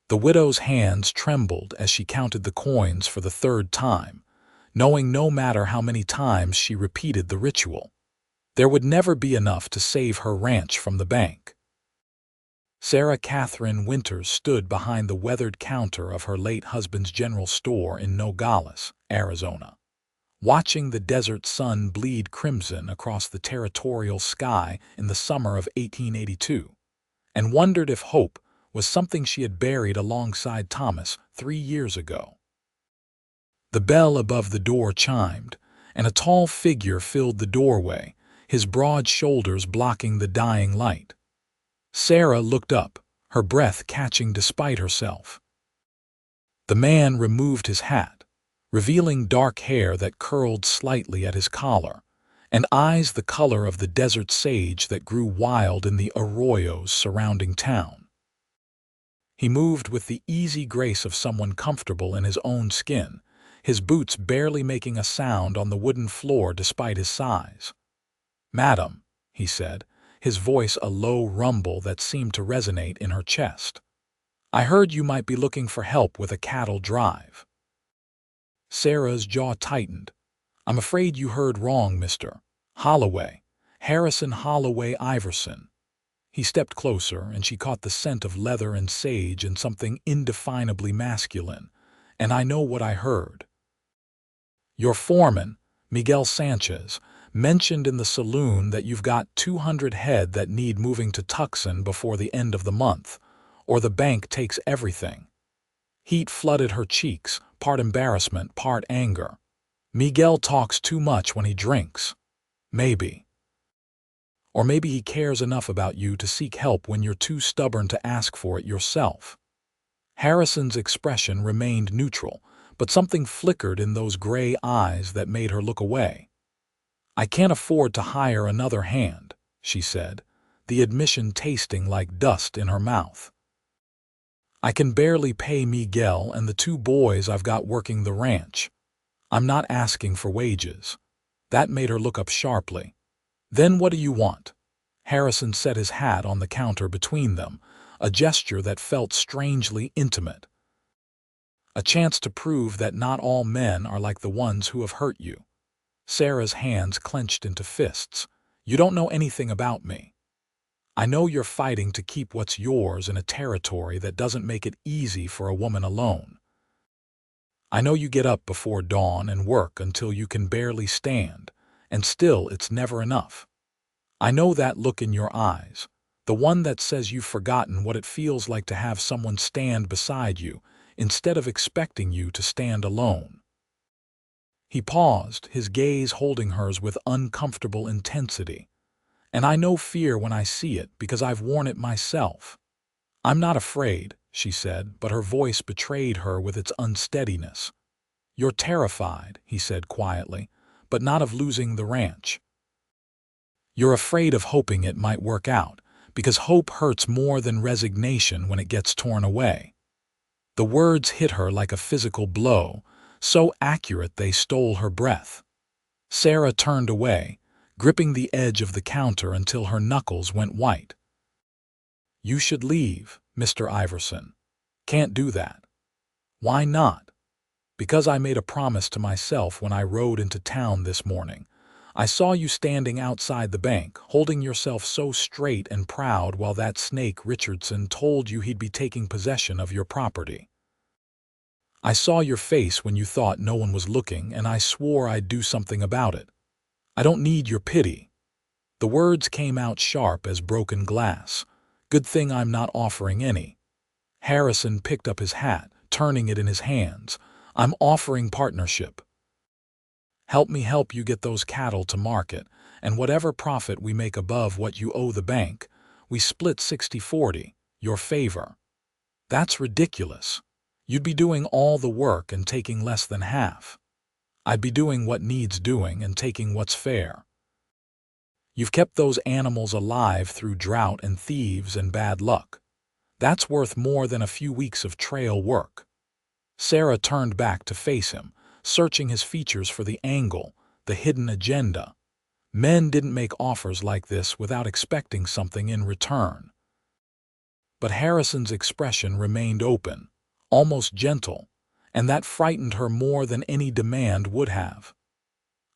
The widow's hands trembled as she counted the coins for the third time, knowing no matter how many times she repeated the ritual, there would never be enough to save her ranch from the bank. Sarah Catherine Winters stood behind the weathered counter of her late husband's general store in Nogales, Arizona, watching the desert sun bleed crimson across the territorial sky in the summer of 1882, and wondered if hope was something she had buried alongside Thomas 3 years ago. The bell above the door chimed, and a tall figure filled the doorway, his broad shoulders blocking the dying light. Sarah looked up, her breath catching despite herself. The man removed his hat, revealing dark hair that curled slightly at his collar, and eyes the color of the desert sage that grew wild in the arroyos surrounding town. He moved with the easy grace of someone comfortable in his own skin, his boots barely making a sound on the wooden floor despite his size. "Madam," he said, his voice a low rumble that seemed to resonate in her chest. "I heard you might be looking for help with a cattle drive." Sarah's jaw tightened. "I'm afraid you heard wrong, Mr. Holloway. Harrison Holloway Iverson." He stepped closer, and she caught the scent of leather and sage and something indefinably masculine. "And I know what I heard. Your foreman, Miguel Sanchez, mentioned in the saloon that you've got 200 head that need moving to Tucson before the end of the month, or the bank takes everything." Heat flooded her cheeks, part embarrassment, part anger. "Miguel talks too much when he drinks. Maybe. Or maybe he cares enough about you to seek help when you're too stubborn to ask for it yourself." Harrison's expression remained neutral, but something flickered in those gray eyes that made her look away. "I can't afford to hire another hand," she said, the admission tasting like dust in her mouth. "I can barely pay Miguel and the 2 boys I've got working the ranch. I'm not asking for wages." That made her look up sharply. "Then what do you want?" Harrison set his hat on the counter between them, a gesture that felt strangely intimate. "A chance to prove that not all men are like the ones who have hurt you." Sarah's hands clenched into fists. "You don't know anything about me. I know you're fighting to keep what's yours in a territory that doesn't make it easy for a woman alone. I know you get up before dawn and work until you can barely stand, and still it's never enough. I know that look in your eyes, the one that says you've forgotten what it feels like to have someone stand beside you instead of expecting you to stand alone." He paused, his gaze holding hers with uncomfortable intensity. "And I know fear when I see it because I've worn it myself." "I'm not afraid," she said, but her voice betrayed her with its unsteadiness. "You're terrified," he said quietly, "but not of losing the ranch. You're afraid of hoping it might work out, because hope hurts more than resignation when it gets torn away." The words hit her like a physical blow, so accurate they stole her breath. Sarah turned away, gripping the edge of the counter until her knuckles went white. "You should leave, Mr. Iverson." "Can't do that." "Why not?" "Because I made a promise to myself when I rode into town this morning. I saw you standing outside the bank, holding yourself so straight and proud while that snake Richardson told you he'd be taking possession of your property. I saw your face when you thought no one was looking, and I swore I'd do something about it. I don't need your pity." The words came out sharp as broken glass. "Good thing I'm not offering any." Harrison picked up his hat, turning it in his hands. "I'm offering partnership. Help me help you get those cattle to market, and whatever profit we make above what you owe the bank, we split 60-40, your favor." "That's ridiculous. You'd be doing all the work and taking less than half." "I'd be doing what needs doing and taking what's fair. You've kept those animals alive through drought and thieves and bad luck. That's worth more than a few weeks of trail work." Sarah turned back to face him, searching his features for the angle, the hidden agenda. Men didn't make offers like this without expecting something in return. But Harrison's expression remained open, almost gentle, and that frightened her more than any demand would have.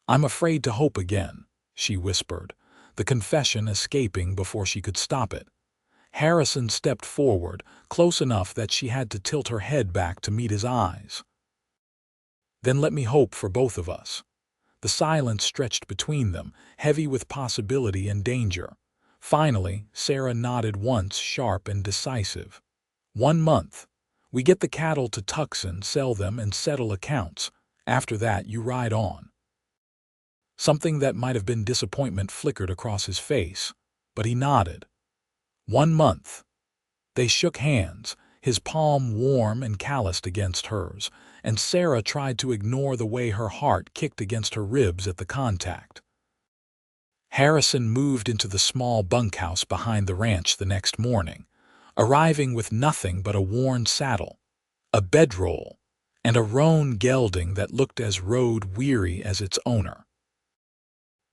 "I'm afraid to hope again," she whispered, the confession escaping before she could stop it. Harrison stepped forward, close enough that she had to tilt her head back to meet his eyes. "Then let me hope for both of us." The silence stretched between them, heavy with possibility and danger. Finally, Sarah nodded once, sharp and decisive. "1 month. We get the cattle to Tucson, sell them, and settle accounts. After that, you ride on." Something that might have been disappointment flickered across his face, but he nodded. 1 month. They shook hands, his palm warm and calloused against hers, and Sarah tried to ignore the way her heart kicked against her ribs at the contact. Harrison moved into the small bunkhouse behind the ranch the next morning, arriving with nothing but a worn saddle, a bedroll, and a roan gelding that looked as road-weary as its owner.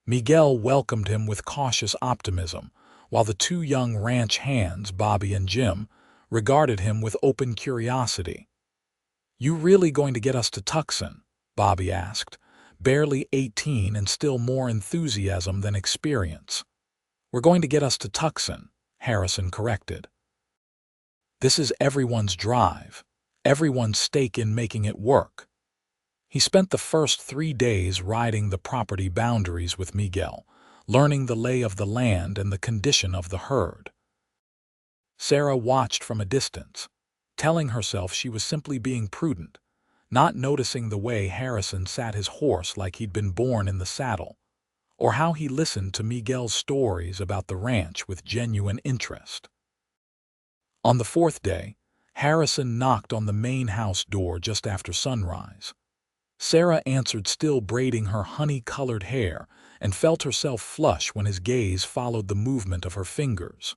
Miguel welcomed him with cautious optimism, while the two young ranch hands, Bobby and Jim, regarded him with open curiosity. "You really going to get us to Tucson?" Bobby asked, barely 18 and still more enthusiasm than experience. "We're going to get us to Tucson," Harrison corrected. "This is everyone's drive, everyone's stake in making it work." He spent the first 3 days riding the property boundaries with Miguel, learning the lay of the land and the condition of the herd. Sarah watched from a distance, telling herself she was simply being prudent, not noticing the way Harrison sat his horse like he'd been born in the saddle, or how he listened to Miguel's stories about the ranch with genuine interest. On the 4th day, Harrison knocked on the main house door just after sunrise. Sarah answered, still braiding her honey-colored hair, and felt herself flush when his gaze followed the movement of her fingers.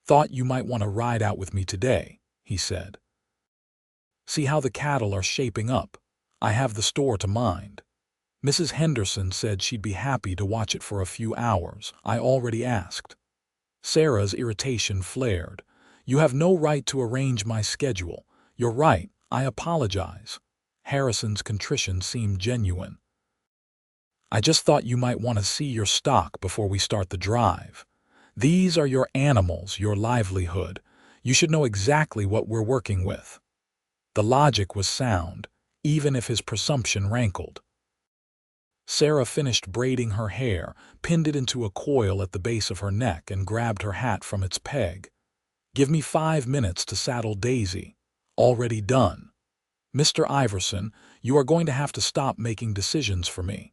"Thought you might want to ride out with me today," he said. "See how the cattle are shaping up. I have the store to mind. Mrs. Henderson said she'd be happy to watch it for a few hours. I already asked." Sarah's irritation flared. "You have no right to arrange my schedule. You're right, I apologize." Harrison's contrition seemed genuine. "I just thought you might want to see your stock before we start the drive. These are your animals, your livelihood. You should know exactly what we're working with." The logic was sound, even if his presumption rankled. Sarah finished braiding her hair, pinned it into a coil at the base of her neck, and grabbed her hat from its peg. "Give me 5 minutes to saddle Daisy." "Already done." "Mr. Iverson, you are going to have to stop making decisions for me."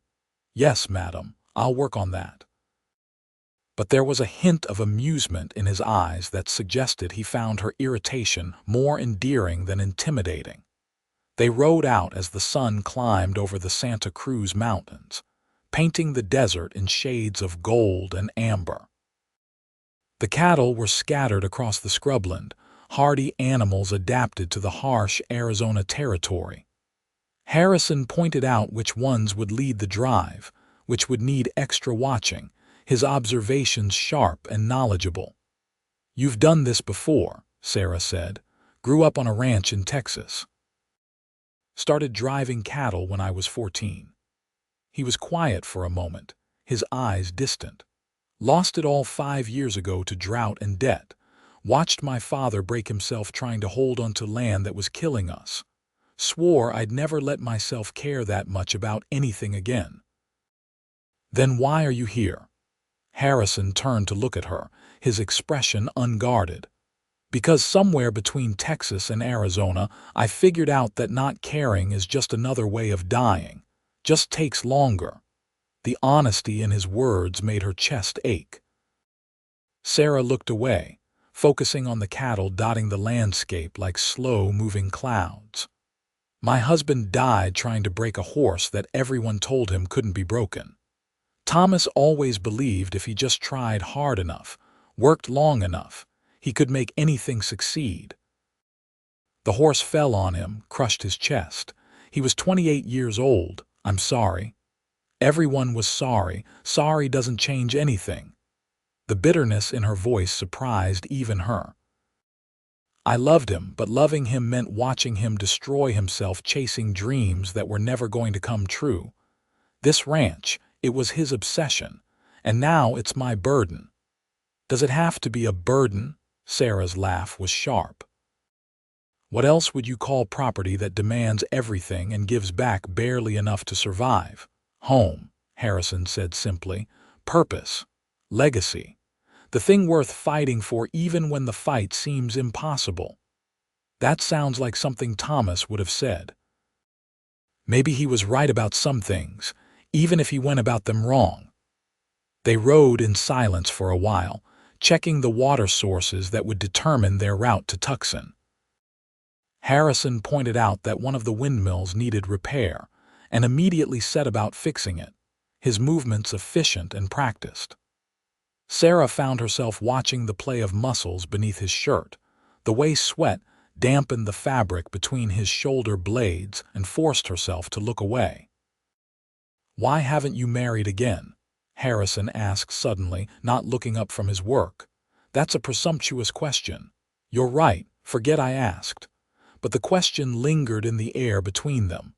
"Yes, madam, I'll work on that." But there was a hint of amusement in his eyes that suggested he found her irritation more endearing than intimidating. They rode out as the sun climbed over the Santa Cruz Mountains, painting the desert in shades of gold and amber. The cattle were scattered across the scrubland, hardy animals adapted to the harsh Arizona territory. Harrison pointed out which ones would lead the drive, which would need extra watching, his observations sharp and knowledgeable. "You've done this before," Sarah said. "Grew up on a ranch in Texas." "Started driving cattle when I was 14. He was quiet for a moment, his eyes distant. "Lost it all 5 years ago to drought and debt. Watched my father break himself trying to hold onto land that was killing us. Swore I'd never let myself care that much about anything again." "Then why are you here?" Harrison turned to look at her, his expression unguarded. "Because somewhere between Texas and Arizona, I figured out that not caring is just another way of dying. Just takes longer." The honesty in his words made her chest ache. Sarah looked away, focusing on the cattle dotting the landscape like slow-moving clouds. "My husband died trying to break a horse that everyone told him couldn't be broken. Thomas always believed if he just tried hard enough, worked long enough, he could make anything succeed. The horse fell on him, crushed his chest. He was 28 years old. I'm sorry." Everyone was sorry. Sorry doesn't change anything. The bitterness in her voice surprised even her. I loved him, but loving him meant watching him destroy himself chasing dreams that were never going to come true. This ranch, it was his obsession, and now it's my burden. Does it have to be a burden? Sarah's laugh was sharp. What else would you call property that demands everything and gives back barely enough to survive? Home, Harrison said simply. Purpose. Legacy. The thing worth fighting for even when the fight seems impossible. That sounds like something Thomas would have said. Maybe he was right about some things, even if he went about them wrong. They rode in silence for a while, checking the water sources that would determine their route to Tucson. Harrison pointed out that one of the windmills needed repair, and immediately set about fixing it, his movements efficient and practiced. Sarah found herself watching the play of muscles beneath his shirt, the way sweat dampened the fabric between his shoulder blades, and forced herself to look away. "Why haven't you married again?" Harrison asked suddenly, not looking up from his work. "That's a presumptuous question." "You're right, forget I asked." But the question lingered in the air between them.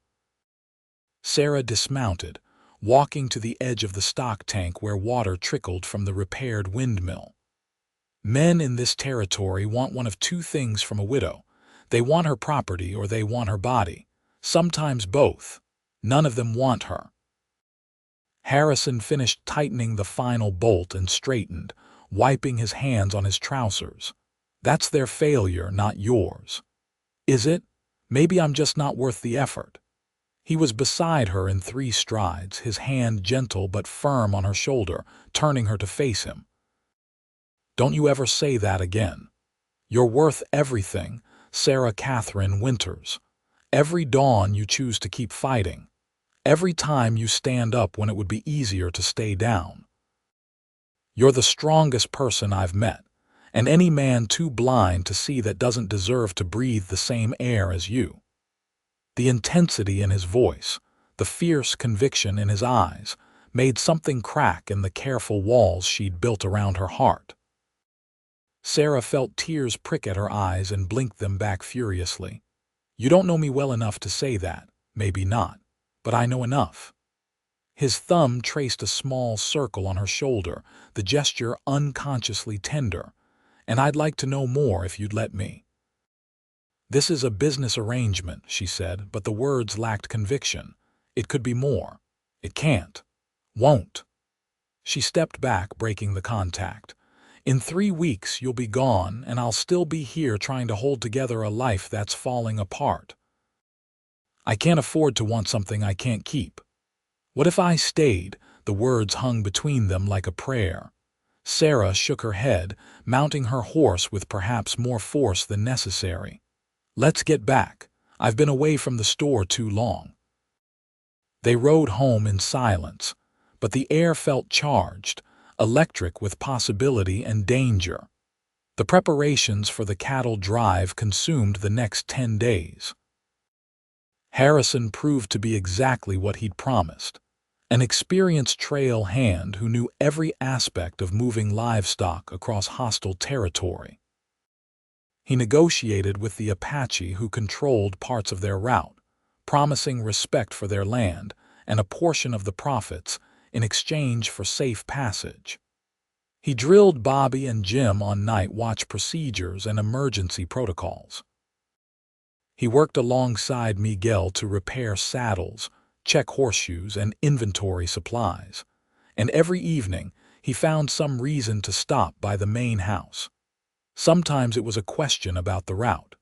Sarah dismounted, walking to the edge of the stock tank where water trickled from the repaired windmill. Men in this territory want one of two things from a widow. They want her property or they want her body. Sometimes both. None of them want her. Harrison finished tightening the final bolt and straightened, wiping his hands on his trousers. "That's their failure, not yours." "Is it? Maybe I'm just not worth the effort." He was beside her in 3 strides, his hand gentle but firm on her shoulder, turning her to face him. "Don't you ever say that again. You're worth everything, Sarah Catherine Winters. Every dawn you choose to keep fighting. Every time you stand up when it would be easier to stay down. You're the strongest person I've met, and any man too blind to see that doesn't deserve to breathe the same air as you." The intensity in his voice, the fierce conviction in his eyes, made something crack in the careful walls she'd built around her heart. Sarah felt tears prick at her eyes and blinked them back furiously. "You don't know me well enough to say that, maybe not, but I know enough." His thumb traced a small circle on her shoulder, the gesture unconsciously tender. "And I'd like to know more if you'd let me." "This is a business arrangement," she said, but the words lacked conviction. "It could be more. It can't. Won't." She stepped back, breaking the contact. "In 3 weeks you'll be gone, and I'll still be here trying to hold together a life that's falling apart. I can't afford to want something I can't keep." "What if I stayed?" The words hung between them like a prayer. Sarah shook her head, mounting her horse with perhaps more force than necessary. "Let's get back. I've been away from the store too long." They rode home in silence, but the air felt charged, electric with possibility and danger. The preparations for the cattle drive consumed the next 10 days. Harrison proved to be exactly what he'd promised. An experienced trail hand who knew every aspect of moving livestock across hostile territory. He negotiated with the Apache who controlled parts of their route, promising respect for their land and a portion of the profits in exchange for safe passage. He drilled Bobby and Jim on night watch procedures and emergency protocols. He worked alongside Miguel to repair saddles, check horseshoes, and inventory supplies. And every evening, he found some reason to stop by the main house. Sometimes it was a question about the route.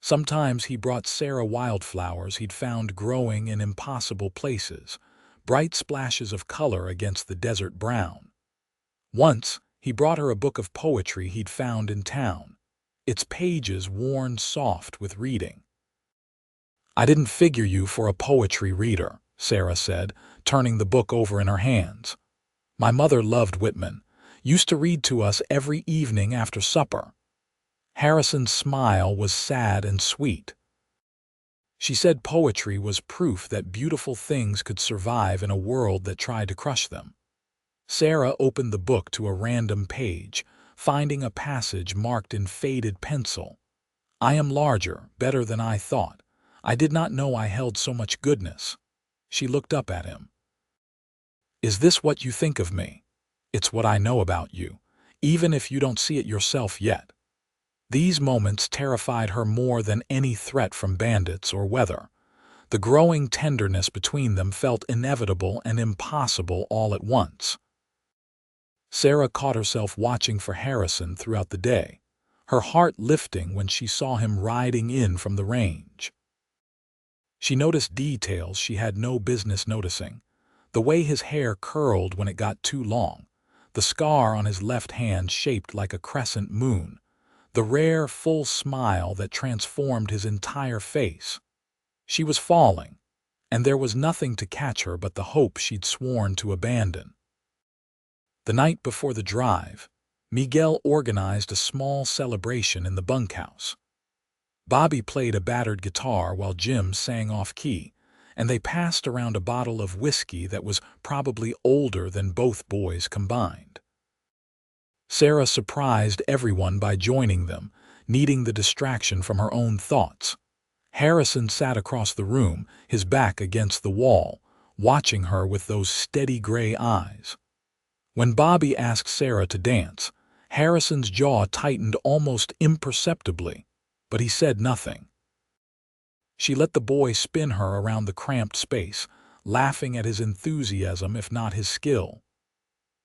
Sometimes he brought Sarah wildflowers he'd found growing in impossible places, bright splashes of color against the desert brown. Once, he brought her a book of poetry he'd found in town, its pages worn soft with reading. "I didn't figure you for a poetry reader," Sarah said, turning the book over in her hands. "My mother loved Whitman, used to read to us every evening after supper." Harrison's smile was sad and sweet. "She said poetry was proof that beautiful things could survive in a world that tried to crush them." Sarah opened the book to a random page, finding a passage marked in faded pencil. "I am larger, better than I thought. I did not know I held so much goodness." She looked up at him. "Is this what you think of me?" "It's what I know about you, even if you don't see it yourself yet." These moments terrified her more than any threat from bandits or weather. The growing tenderness between them felt inevitable and impossible all at once. Sarah caught herself watching for Harrison throughout the day, her heart lifting when she saw him riding in from the range. She noticed details she had no business noticing: the way his hair curled when it got too long, the scar on his left hand shaped like a crescent moon, the rare, full smile that transformed his entire face. She was falling, and there was nothing to catch her but the hope she'd sworn to abandon. The night before the drive, Miguel organized a small celebration in the bunkhouse. Bobby played a battered guitar while Jim sang off-key, and they passed around a bottle of whiskey that was probably older than both boys combined. Sarah surprised everyone by joining them, needing the distraction from her own thoughts. Harrison sat across the room, his back against the wall, watching her with those steady gray eyes. When Bobby asked Sarah to dance, Harrison's jaw tightened almost imperceptibly, but he said nothing. She let the boy spin her around the cramped space, laughing at his enthusiasm if not his skill.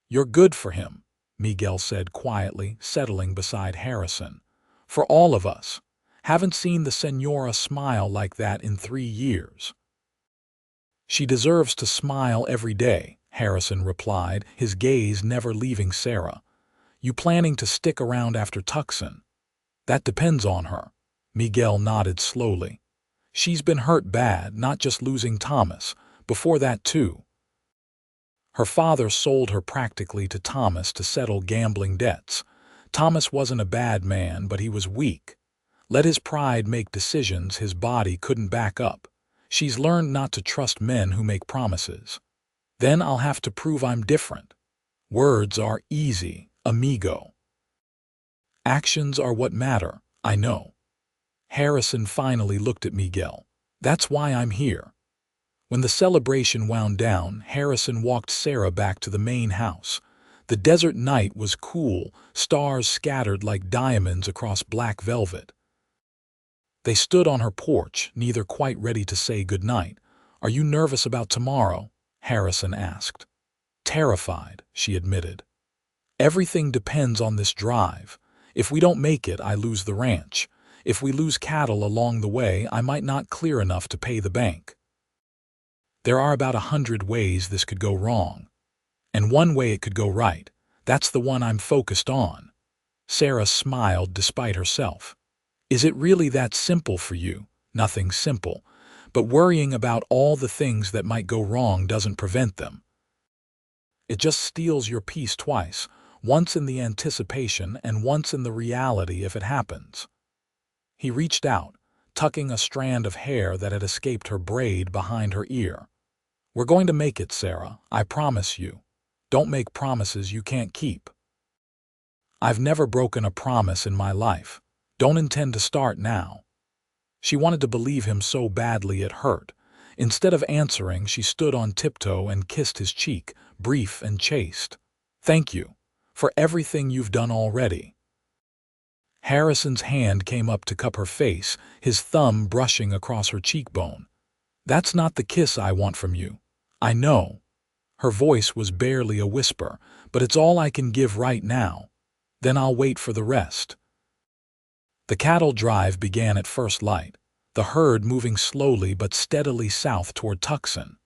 "You're good for him," Miguel said quietly, settling beside Harrison. "For all of us. Haven't seen the Senora smile like that in 3 years." "She deserves to smile every day," Harrison replied, his gaze never leaving Sarah. "You planning to stick around after Tucson?" "That depends on her." Miguel nodded slowly. "She's been hurt bad, not just losing Thomas. Before that, too. Her father sold her practically to Thomas to settle gambling debts. Thomas wasn't a bad man, but he was weak. Let his pride make decisions his body couldn't back up. She's learned not to trust men who make promises. Then I'll have to prove I'm different. Words are easy, amigo. Actions are what matter, I know." Harrison finally looked at Miguel. "That's why I'm here." When the celebration wound down, Harrison walked Sarah back to the main house. The desert night was cool, stars scattered like diamonds across black velvet. They stood on her porch, neither quite ready to say goodnight. "Are you nervous about tomorrow?" Harrison asked. "Terrified," she admitted. "Everything depends on this drive. If we don't make it, I lose the ranch. If we lose cattle along the way, I might not clear enough to pay the bank. There are about 100 ways this could go wrong. And one way it could go right. That's the one I'm focused on." Sarah smiled despite herself. "Is it really that simple for you?" "Nothing simple. But worrying about all the things that might go wrong doesn't prevent them. It just steals your peace twice, once in the anticipation and once in the reality if it happens." He reached out, tucking a strand of hair that had escaped her braid behind her ear. "We're going to make it, Sarah, I promise you. Don't make promises you can't keep." "I've never broken a promise in my life. Don't intend to start now." She wanted to believe him so badly it hurt. Instead of answering, she stood on tiptoe and kissed his cheek, brief and chaste. "Thank you. For everything you've done already." Harrison's hand came up to cup her face, his thumb brushing across her cheekbone. "That's not the kiss I want from you. I know." Her voice was barely a whisper, "but it's all I can give right now. Then I'll wait for the rest." The cattle drive began at first light, the herd moving slowly but steadily south toward Tucson.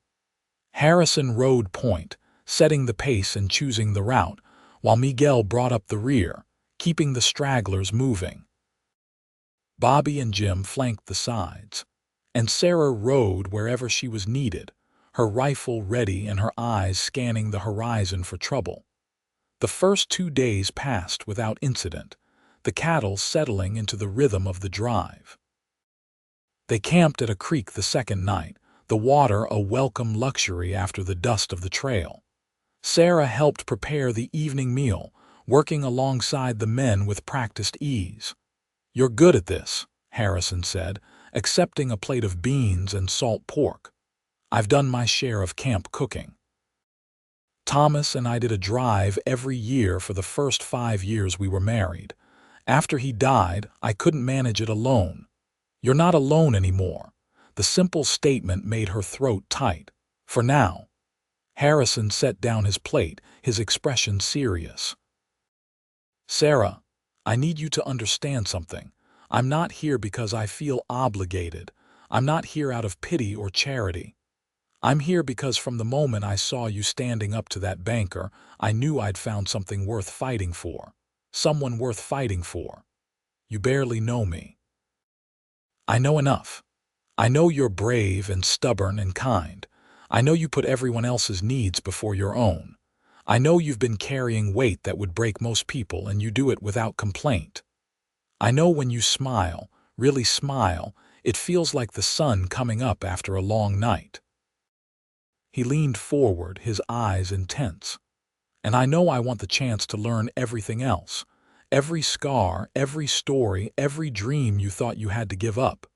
Harrison rode point, setting the pace and choosing the route, while Miguel brought up the rear, keeping the stragglers moving. Bobby and Jim flanked the sides, and Sarah rode wherever she was needed, her rifle ready and her eyes scanning the horizon for trouble. The first 2 days passed without incident, the cattle settling into the rhythm of the drive. They camped at a creek the second night, the water a welcome luxury after the dust of the trail. Sarah helped prepare the evening meal, working alongside the men with practiced ease. "You're good at this," Harrison said, accepting a plate of beans and salt pork. "I've done my share of camp cooking." Thomas and I did a drive every year for the first 5 years we were married. After he died, I couldn't manage it alone. "You're not alone anymore." The simple statement made her throat tight. "For now." Harrison set down his plate, his expression serious. "Sarah, I need you to understand something. I'm not here because I feel obligated. I'm not here out of pity or charity. I'm here because from the moment I saw you standing up to that banker, I knew I'd found something worth fighting for. Someone worth fighting for. You barely know me." "I know enough. I know you're brave and stubborn and kind. I know you put everyone else's needs before your own. I know you've been carrying weight that would break most people, and you do it without complaint. I know when you smile, really smile, it feels like the sun coming up after a long night." He leaned forward, his eyes intense. "And I know I want the chance to learn everything else. Every scar, every story, every dream you thought you had to give up."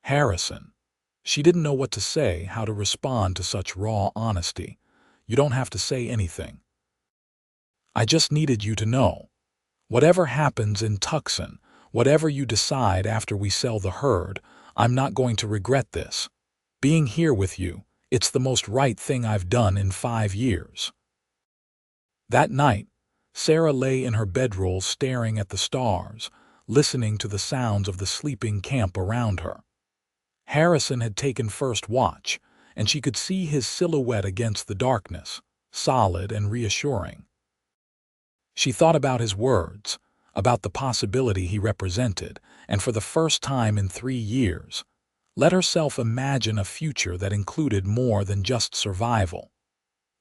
"Harrison." She didn't know what to say, how to respond to such raw honesty. "You don't have to say anything. I just needed you to know. Whatever happens in Tucson, whatever you decide after we sell the herd, I'm not going to regret this. Being here with you, it's the most right thing I've done in 5 years." That night, Sarah lay in her bedroll staring at the stars, listening to the sounds of the sleeping camp around her. Harrison had taken first watch, and she could see his silhouette against the darkness, solid and reassuring. She thought about his words, about the possibility he represented, and for the first time in 3 years, let herself imagine a future that included more than just survival.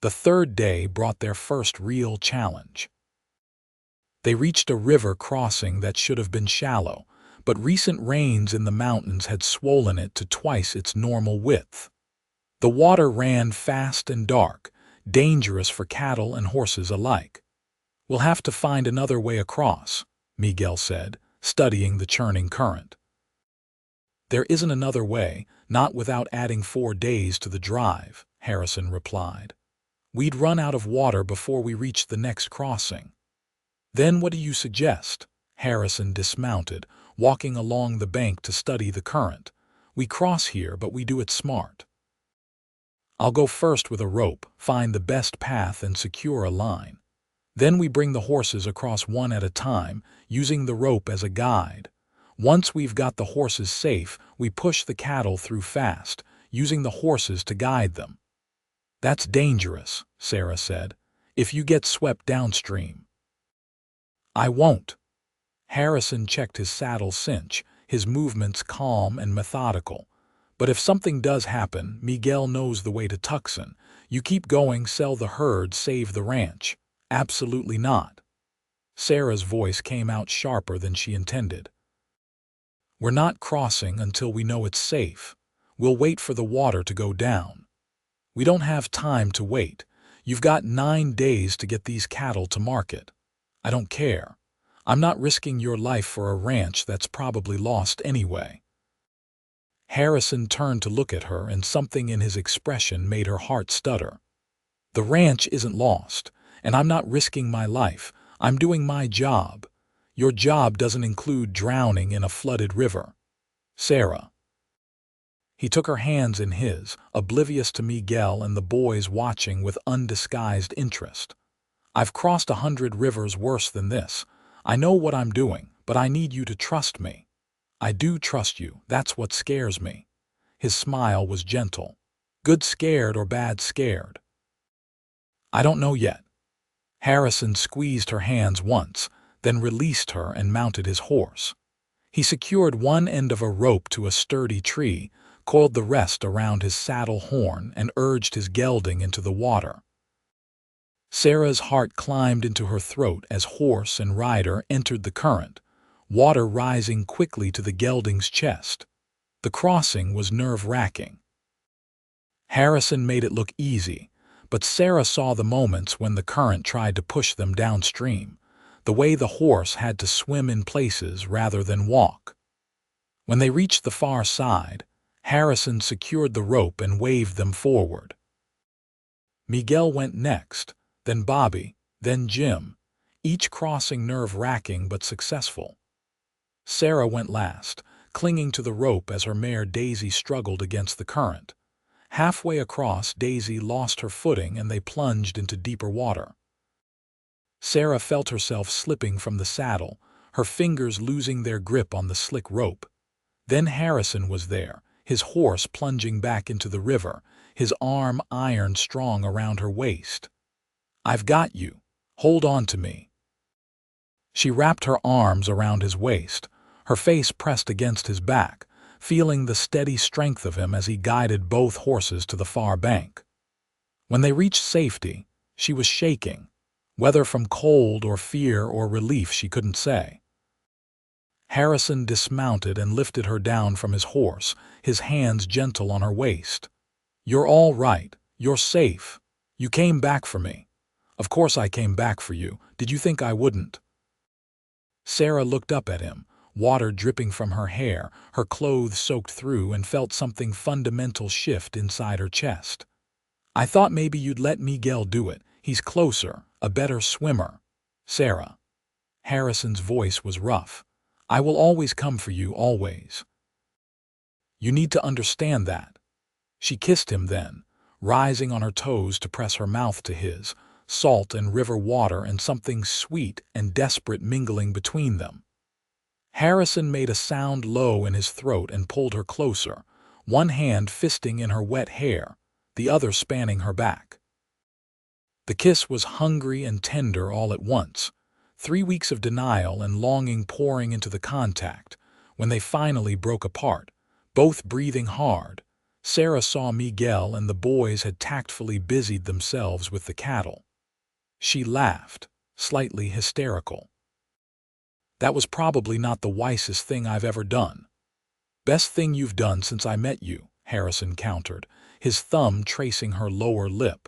The third day brought their first real challenge. They reached a river crossing that should have been shallow, but recent rains in the mountains had swollen it to twice its normal width. The water ran fast and dark, dangerous for cattle and horses alike. "We'll have to find another way across," Miguel said, studying the churning current. "There isn't another way, not without adding 4 days to the drive," Harrison replied. "We'd run out of water before we reached the next crossing." "Then what do you suggest?" Harrison dismounted, walking along the bank to study the current. "We cross here, but we do it smart. I'll go first with a rope, find the best path and secure a line. Then we bring the horses across one at a time, using the rope as a guide. Once we've got the horses safe, we push the cattle through fast, using the horses to guide them." "That's dangerous," Sarah said. "If you get swept downstream." "I won't." Harrison checked his saddle cinch, his movements calm and methodical. "But if something does happen, Miguel knows the way to Tucson. You keep going, sell the herd, save the ranch." "Absolutely not." Sarah's voice came out sharper than she intended. "We're not crossing until we know it's safe. We'll wait for the water to go down." "We don't have time to wait. You've got 9 days to get these cattle to market." "I don't care. I'm not risking your life for a ranch that's probably lost anyway." Harrison turned to look at her, and something in his expression made her heart stutter. "The ranch isn't lost, and I'm not risking my life. I'm doing my job. Your job doesn't include drowning in a flooded river." "Sarah." He took her hands in his, oblivious to Miguel and the boys watching with undisguised interest. "I've crossed 100 rivers worse than this. I know what I'm doing, but I need you to trust me." "I do trust you. That's what scares me." His smile was gentle. "Good scared or bad scared?" "I don't know yet." Harrison squeezed her hands once, then released her and mounted his horse. He secured one end of a rope to a sturdy tree, coiled the rest around his saddle horn, and urged his gelding into the water. Sarah's heart climbed into her throat as horse and rider entered the current, water rising quickly to the gelding's chest. The crossing was nerve-wracking. Harrison made it look easy, but Sarah saw the moments when the current tried to push them downstream. the way the horse had to swim in places rather than walk. When they reached the far side, Harrison secured the rope and waved them forward. Miguel went next, then Bobby, then Jim, each crossing nerve-wracking but successful. Sarah went last, clinging to the rope as her mare Daisy struggled against the current. Halfway across, Daisy lost her footing and they plunged into deeper water. Sarah felt herself slipping from the saddle, her fingers losing their grip on the slick rope. Then Harrison was there, his horse plunging back into the river, his arm iron strong around her waist. "I've got you. Hold on to me." She wrapped her arms around his waist, her face pressed against his back, feeling the steady strength of him as he guided both horses to the far bank. When they reached safety, she was shaking, whether from cold or fear or relief she couldn't say. Harrison dismounted and lifted her down from his horse, his hands gentle on her waist. "You're all right. You're safe. You came back for me." "Of course I came back for you. Did you think I wouldn't?" Sarah looked up at him, water dripping from her hair, her clothes soaked through, and felt something fundamental shift inside her chest. "I thought maybe you'd let Miguel do it. He's closer, a better swimmer." "Sarah." Harrison's voice was rough. "I will always come for you, always. You need to understand that." She kissed him then, rising on her toes to press her mouth to his, salt and river water and something sweet and desperate mingling between them. Harrison made a sound low in his throat and pulled her closer, one hand fisting in her wet hair, the other spanning her back. The kiss was hungry and tender all at once, 3 weeks of denial and longing pouring into the contact. When they finally broke apart, both breathing hard, Sarah saw Miguel and the boys had tactfully busied themselves with the cattle. She laughed, slightly hysterical. "That was probably not the wisest thing I've ever done." "Best thing you've done since I met you," Harrison countered, his thumb tracing her lower lip.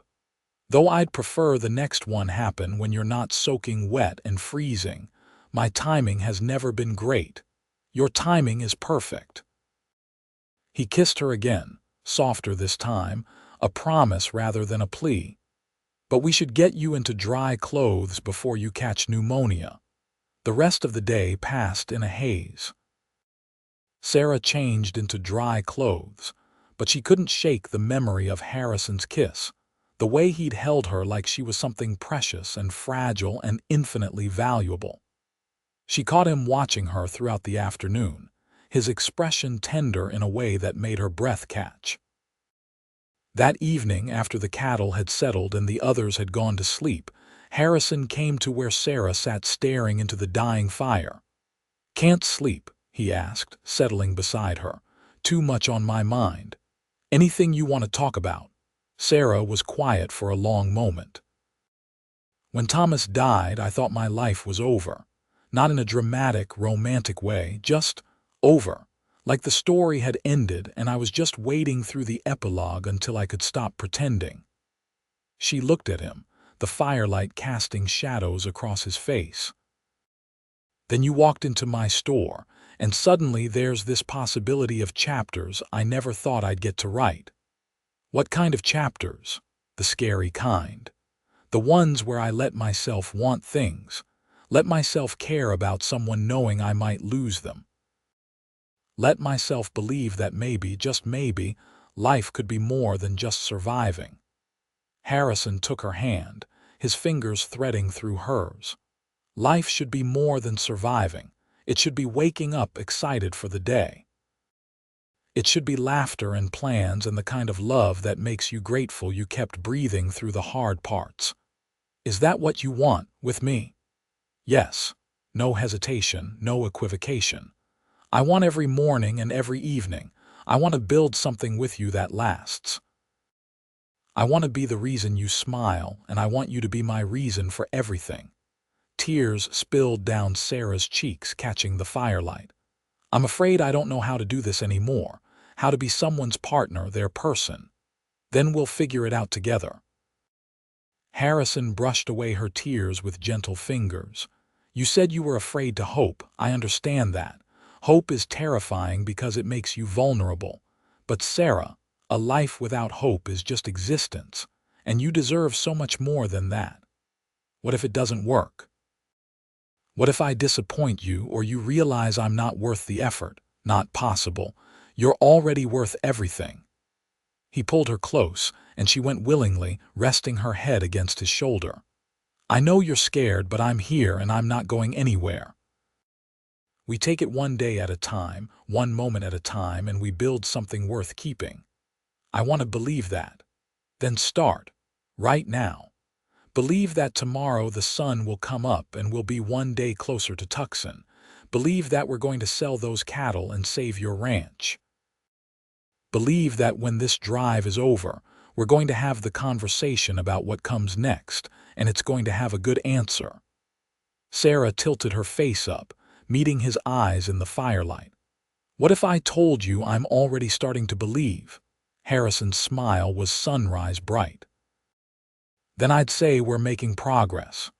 "Though I'd prefer the next one happen when you're not soaking wet and freezing. My timing has never been great. Your timing is perfect." He kissed her again, softer this time, a promise rather than a plea. "But we should get you into dry clothes before you catch pneumonia." The rest of the day passed in a haze. Sarah changed into dry clothes, but she couldn't shake the memory of Harrison's kiss, the way he'd held her like she was something precious and fragile and infinitely valuable. She caught him watching her throughout the afternoon, his expression tender in a way that made her breath catch. That evening, after the cattle had settled and the others had gone to sleep, Harrison came to where Sarah sat staring into the dying fire. "Can't sleep?" he asked, settling beside her. "Too much on my mind. Anything you want to talk about?" Sarah was quiet for a long moment. "When Thomas died, I thought my life was over. Not in a dramatic, romantic way, just over. Like the story had ended and I was just waiting through the epilogue until I could stop pretending." She looked at him, the firelight casting shadows across his face. "Then you walked into my store, and suddenly there's this possibility of chapters I never thought I'd get to write." "What kind of chapters?" "The scary kind. The ones where I let myself want things, let myself care about someone knowing I might lose them. Let myself believe that maybe, just maybe, life could be more than just surviving." Harrison took her hand, his fingers threading through hers. "Life should be more than surviving. It should be waking up excited for the day. It should be laughter and plans and the kind of love that makes you grateful you kept breathing through the hard parts." "Is that what you want, with me?" "Yes." No hesitation, no equivocation. "I want every morning and every evening. I want to build something with you that lasts. I want to be the reason you smile, and I want you to be my reason for everything." Tears spilled down Sarah's cheeks, catching the firelight. "I'm afraid I don't know how to do this anymore, how to be someone's partner, their person. Then we'll figure it out together." Harrison brushed away her tears with gentle fingers. You said you were afraid to hope. I understand that. Hope is terrifying because it makes you vulnerable. But Sarah, a life without hope is just existence, and you deserve so much more than that. What if it doesn't work? What if I disappoint you or you realize I'm not worth the effort? Not possible. You're already worth everything. He pulled her close, and she went willingly, resting her head against his shoulder. I know you're scared, but I'm here and I'm not going anywhere. We take it one day at a time, one moment at a time, and we build something worth keeping. I want to believe that. Then start. Right now. Believe that tomorrow the sun will come up and we'll be one day closer to Tucson. Believe that we're going to sell those cattle and save your ranch. Believe that when this drive is over, we're going to have the conversation about what comes next, and it's going to have a good answer. Sarah tilted her face up, meeting his eyes in the firelight. What if I told you I'm already starting to believe? Harrison's smile was sunrise bright. Then I'd say we're making progress.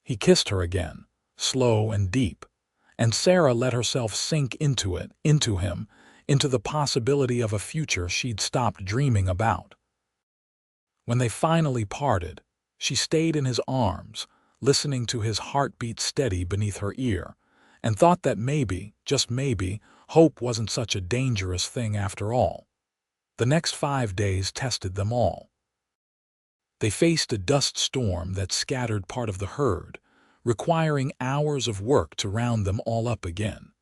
He kissed her again, slow and deep, and Sarah let herself sink into it, into him, into the possibility of a future she'd stopped dreaming about. When they finally parted, she stayed in his arms, listening to his heartbeat steady beneath her ear, and thought that maybe, just maybe, hope wasn't such a dangerous thing after all. The next 5 days tested them all. They faced a dust storm that scattered part of the herd, requiring hours of work to round them all up again.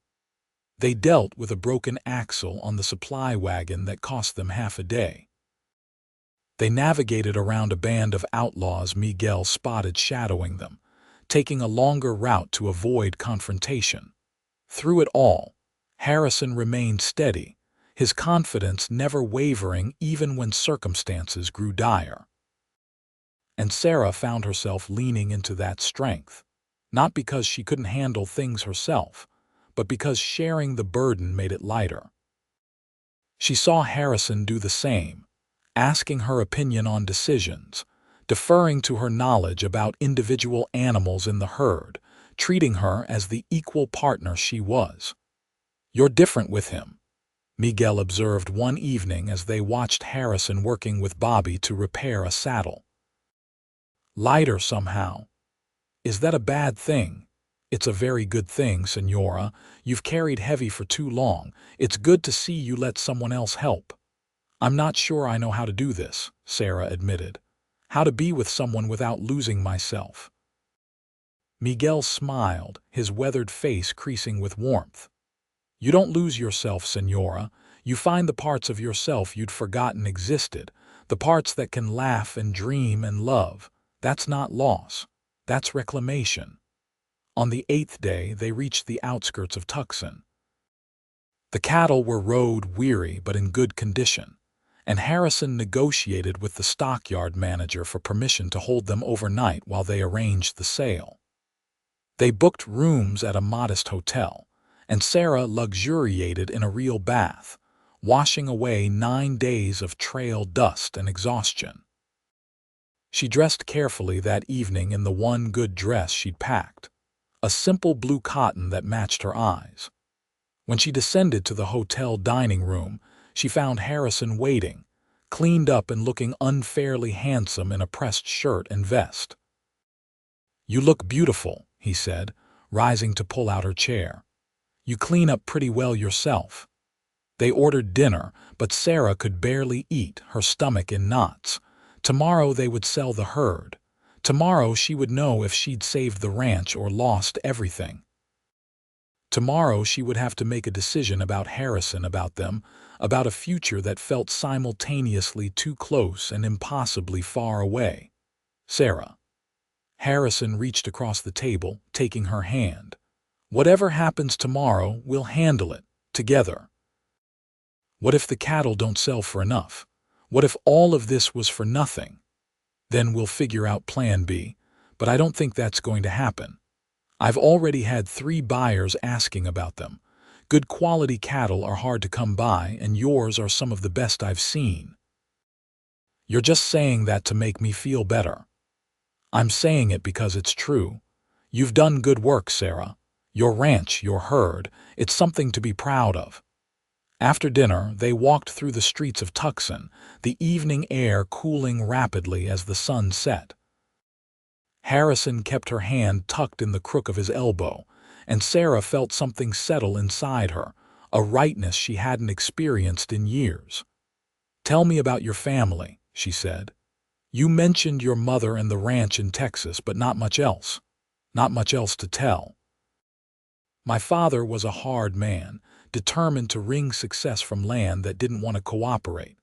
They dealt with a broken axle on the supply wagon that cost them half a day. They navigated around a band of outlaws Miguel spotted shadowing them, taking a longer route to avoid confrontation. Through it all, Harrison remained steady, his confidence never wavering even when circumstances grew dire. And Sarah found herself leaning into that strength, not because she couldn't handle things herself, but because sharing the burden made it lighter. She saw Harrison do the same, asking her opinion on decisions, deferring to her knowledge about individual animals in the herd, treating her as the equal partner she was. "You're different with him," Miguel observed one evening as they watched Harrison working with Bobby to repair a saddle. "Lighter somehow. Is that a bad thing?" "It's a very good thing, Senora. You've carried heavy for too long. It's good to see you let someone else help." "I'm not sure I know how to do this," Sarah admitted. "How to be with someone without losing myself." Miguel smiled, his weathered face creasing with warmth. "You don't lose yourself, Senora. You find the parts of yourself you'd forgotten existed, the parts that can laugh and dream and love. That's not loss. That's reclamation." On the 8th day, they reached the outskirts of Tucson. The cattle were road-weary but in good condition, and Harrison negotiated with the stockyard manager for permission to hold them overnight while they arranged the sale. They booked rooms at a modest hotel, and Sarah luxuriated in a real bath, washing away 9 days of trail dust and exhaustion. She dressed carefully that evening in the one good dress she'd packed, a simple blue cotton that matched her eyes. When she descended to the hotel dining room, she found Harrison waiting, cleaned up and looking unfairly handsome in a pressed shirt and vest. "You look beautiful," he said, rising to pull out her chair. "You clean up pretty well yourself." They ordered dinner, but Sarah could barely eat, her stomach in knots. Tomorrow they would sell the herd. Tomorrow she would know if she'd saved the ranch or lost everything. Tomorrow she would have to make a decision about Harrison, about them, about a future that felt simultaneously too close and impossibly far away. "Sarah." Harrison reached across the table, taking her hand. "Whatever happens tomorrow, we'll handle it, together." What if the cattle don't sell for enough? What if all of this was for nothing? Then we'll figure out plan B, but I don't think that's going to happen. I've already had 3 buyers asking about them. Good quality cattle are hard to come by, and yours are some of the best I've seen. "You're just saying that to make me feel better." "I'm saying it because it's true. You've done good work, Sarah. Your ranch, your herd, it's something to be proud of. After dinner, they walked through the streets of Tucson, the evening air cooling rapidly as the sun set. Harrison kept her hand tucked in the crook of his elbow, and Sarah felt something settle inside her, a rightness she hadn't experienced in years. "Tell me about your family," she said. "You mentioned your mother and the ranch in Texas, but not much else. Not much else to tell." "My father was a hard man, determined to wring success from land that didn't want to cooperate.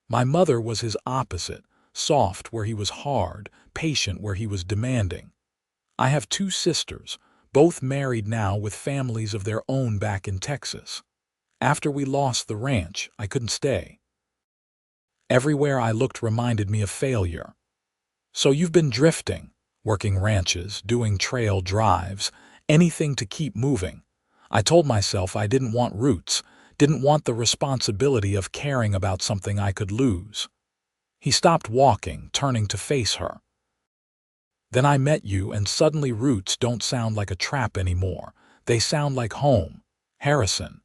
My mother was his opposite, soft where he was hard, patient where he was demanding. I have two sisters, both married now with families of their own back in Texas. After we lost the ranch, I couldn't stay. Everywhere I looked reminded me of failure. So you've been drifting, working ranches, doing trail drives, anything to keep moving. I told myself I didn't want roots, didn't want the responsibility of caring about something I could lose." He stopped walking, turning to face her. "Then I met you, and suddenly roots don't sound like a trap anymore. They sound like home. Harrison."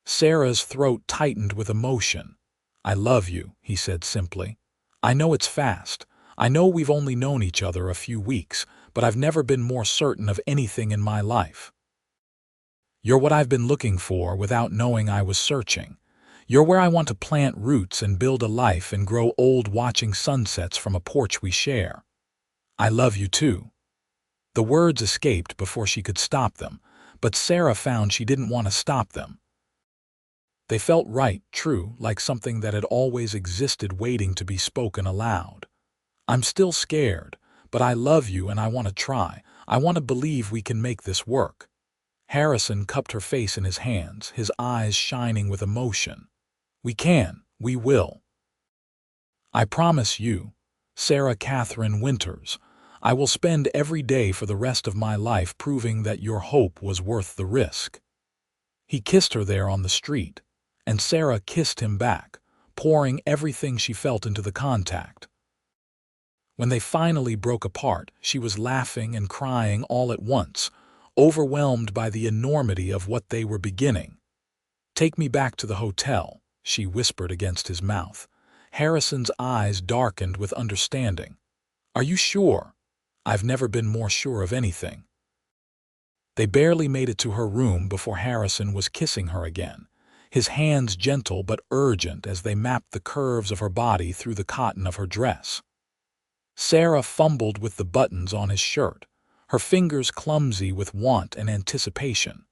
Sarah's throat tightened with emotion. "I love you," he said simply. "I know it's fast. I know we've only known each other a few weeks, but I've never been more certain of anything in my life. You're what I've been looking for without knowing I was searching. You're where I want to plant roots and build a life and grow old watching sunsets from a porch we share. I love you too." The words escaped before she could stop them, but Sarah found she didn't want to stop them. They felt right, true, like something that had always existed waiting to be spoken aloud. "I'm still scared, but I love you and I want to try. I want to believe we can make this work." Harrison cupped her face in his hands, his eyes shining with emotion. "We can. We will. I promise you, Sarah Catherine Winters, I will spend every day for the rest of my life proving that your hope was worth the risk." He kissed her there on the street, and Sarah kissed him back, pouring everything she felt into the contact. When they finally broke apart, she was laughing and crying all at once, overwhelmed by the enormity of what they were beginning. "Take me back to the hotel," she whispered against his mouth. Harrison's eyes darkened with understanding. "Are you sure?" "I've never been more sure of anything." They barely made it to her room before Harrison was kissing her again, his hands gentle but urgent as they mapped the curves of her body through the cotton of her dress. Sarah fumbled with the buttons on his shirt, her fingers clumsy with want and anticipation.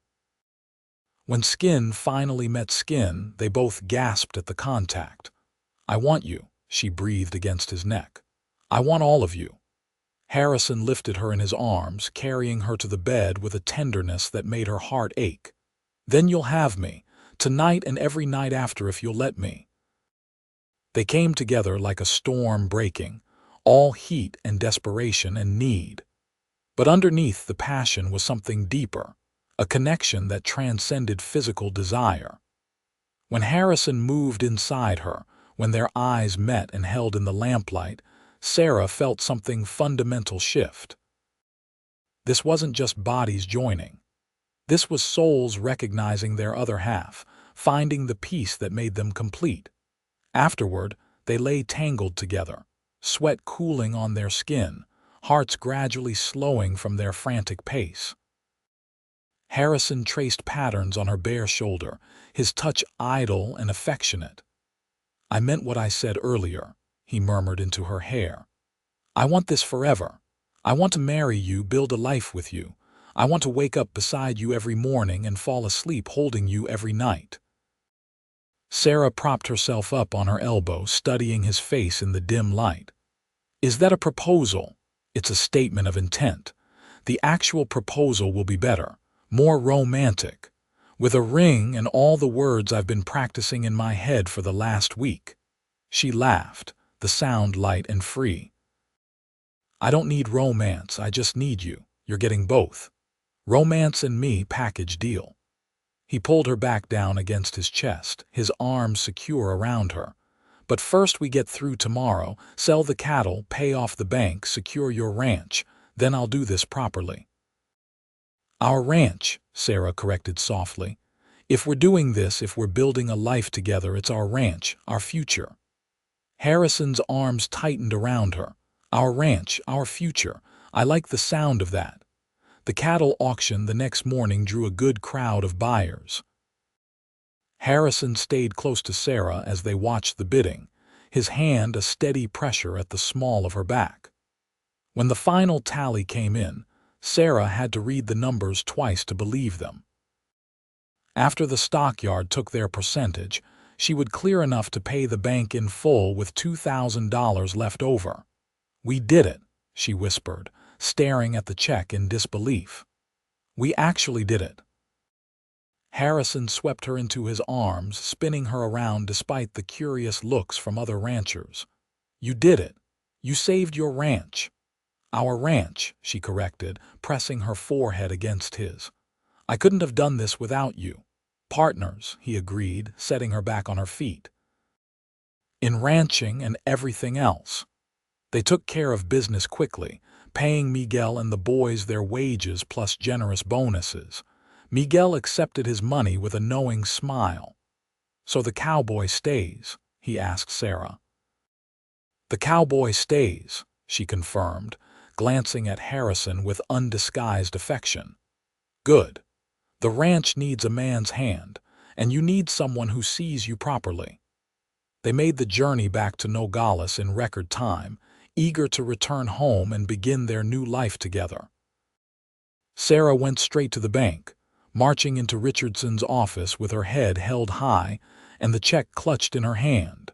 When skin finally met skin, they both gasped at the contact. "I want you," she breathed against his neck. "I want all of you." Harrison lifted her in his arms, carrying her to the bed with a tenderness that made her heart ache. "Then you'll have me, tonight and every night after if you'll let me." They came together like a storm breaking, all heat and desperation and need. But underneath the passion was something deeper, a connection that transcended physical desire. When Harrison moved inside her, when their eyes met and held in the lamplight, Sarah felt something fundamental shift. This wasn't just bodies joining. This was souls recognizing their other half, finding the peace that made them complete. Afterward, they lay tangled together, sweat cooling on their skin, hearts gradually slowing from their frantic pace. Harrison traced patterns on her bare shoulder, his touch idle and affectionate. "I meant what I said earlier," he murmured into her hair. "I want this forever. I want to marry you, build a life with you. I want to wake up beside you every morning and fall asleep holding you every night." Sarah propped herself up on her elbow, studying his face in the dim light. "Is that a proposal?" "It's a statement of intent. The actual proposal will be better, more romantic, with a ring and all the words I've been practicing in my head for the last week." She laughed, the sound light and free. "I don't need romance, I just need you. You're getting both. Romance and me package deal." He pulled her back down against his chest, his arms secure around her. "But first we get through tomorrow, sell the cattle, pay off the bank, secure your ranch. Then I'll do this properly." Our ranch, Sarah corrected softly. If we're doing this, if we're building a life together, it's our ranch, our future. Harrison's arms tightened around her. Our ranch, our future. I like the sound of that. The cattle auction the next morning drew a good crowd of buyers. Harrison stayed close to Sarah as they watched the bidding, his hand a steady pressure at the small of her back. When the final tally came in, Sarah had to read the numbers twice to believe them. After the stockyard took their percentage, she would clear enough to pay the bank in full with $2,000 left over. "We did it," she whispered, staring at the check in disbelief. "We actually did it." Harrison swept her into his arms, spinning her around despite the curious looks from other ranchers. "You did it. You saved your ranch." "Our ranch," she corrected, pressing her forehead against his. "I couldn't have done this without you." "Partners," he agreed, setting her back on her feet. "In ranching and everything else." They took care of business quickly, paying Miguel and the boys their wages plus generous bonuses. Miguel accepted his money with a knowing smile. "So the cowboy stays?" he asked Sarah. "The cowboy stays," she confirmed, glancing at Harrison with undisguised affection. "Good. The ranch needs a man's hand, and you need someone who sees you properly." They made the journey back to Nogales in record time, eager to return home and begin their new life together. Sarah went straight to the bank, marching into Richardson's office with her head held high and the check clutched in her hand.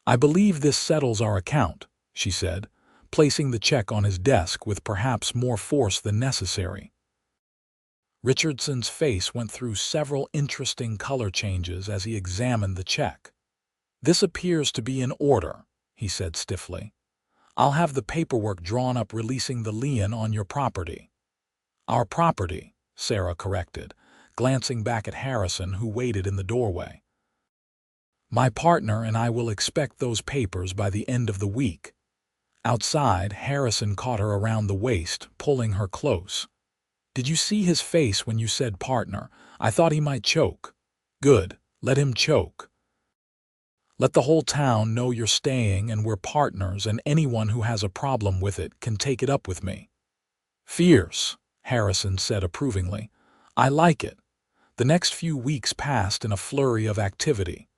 "I believe this settles our account," she said, placing the check on his desk with perhaps more force than necessary. Richardson's face went through several interesting color changes as he examined the check. "This appears to be in order," he said stiffly. "I'll have the paperwork drawn up releasing the lien on your property." "Our property," Sarah corrected, glancing back at Harrison, who waited in the doorway. "My partner and I will expect those papers by the end of the week." Outside, Harrison caught her around the waist, pulling her close. "Did you see his face when you said partner? I thought he might choke." "Good, let him choke. Let the whole town know you're staying and we're partners, and anyone who has a problem with it can take it up with me." "Fierce," Harrison said approvingly. "I like it." The next few weeks passed in a flurry of activity.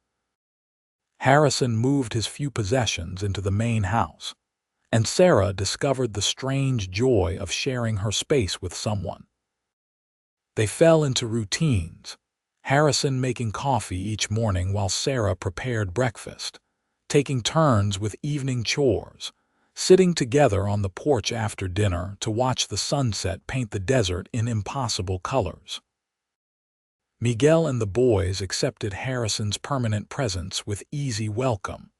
Harrison moved his few possessions into the main house, and Sarah discovered the strange joy of sharing her space with someone. They fell into routines, Harrison making coffee each morning while Sarah prepared breakfast, taking turns with evening chores, sitting together on the porch after dinner to watch the sunset paint the desert in impossible colors. Miguel and the boys accepted Harrison's permanent presence with easy welcome.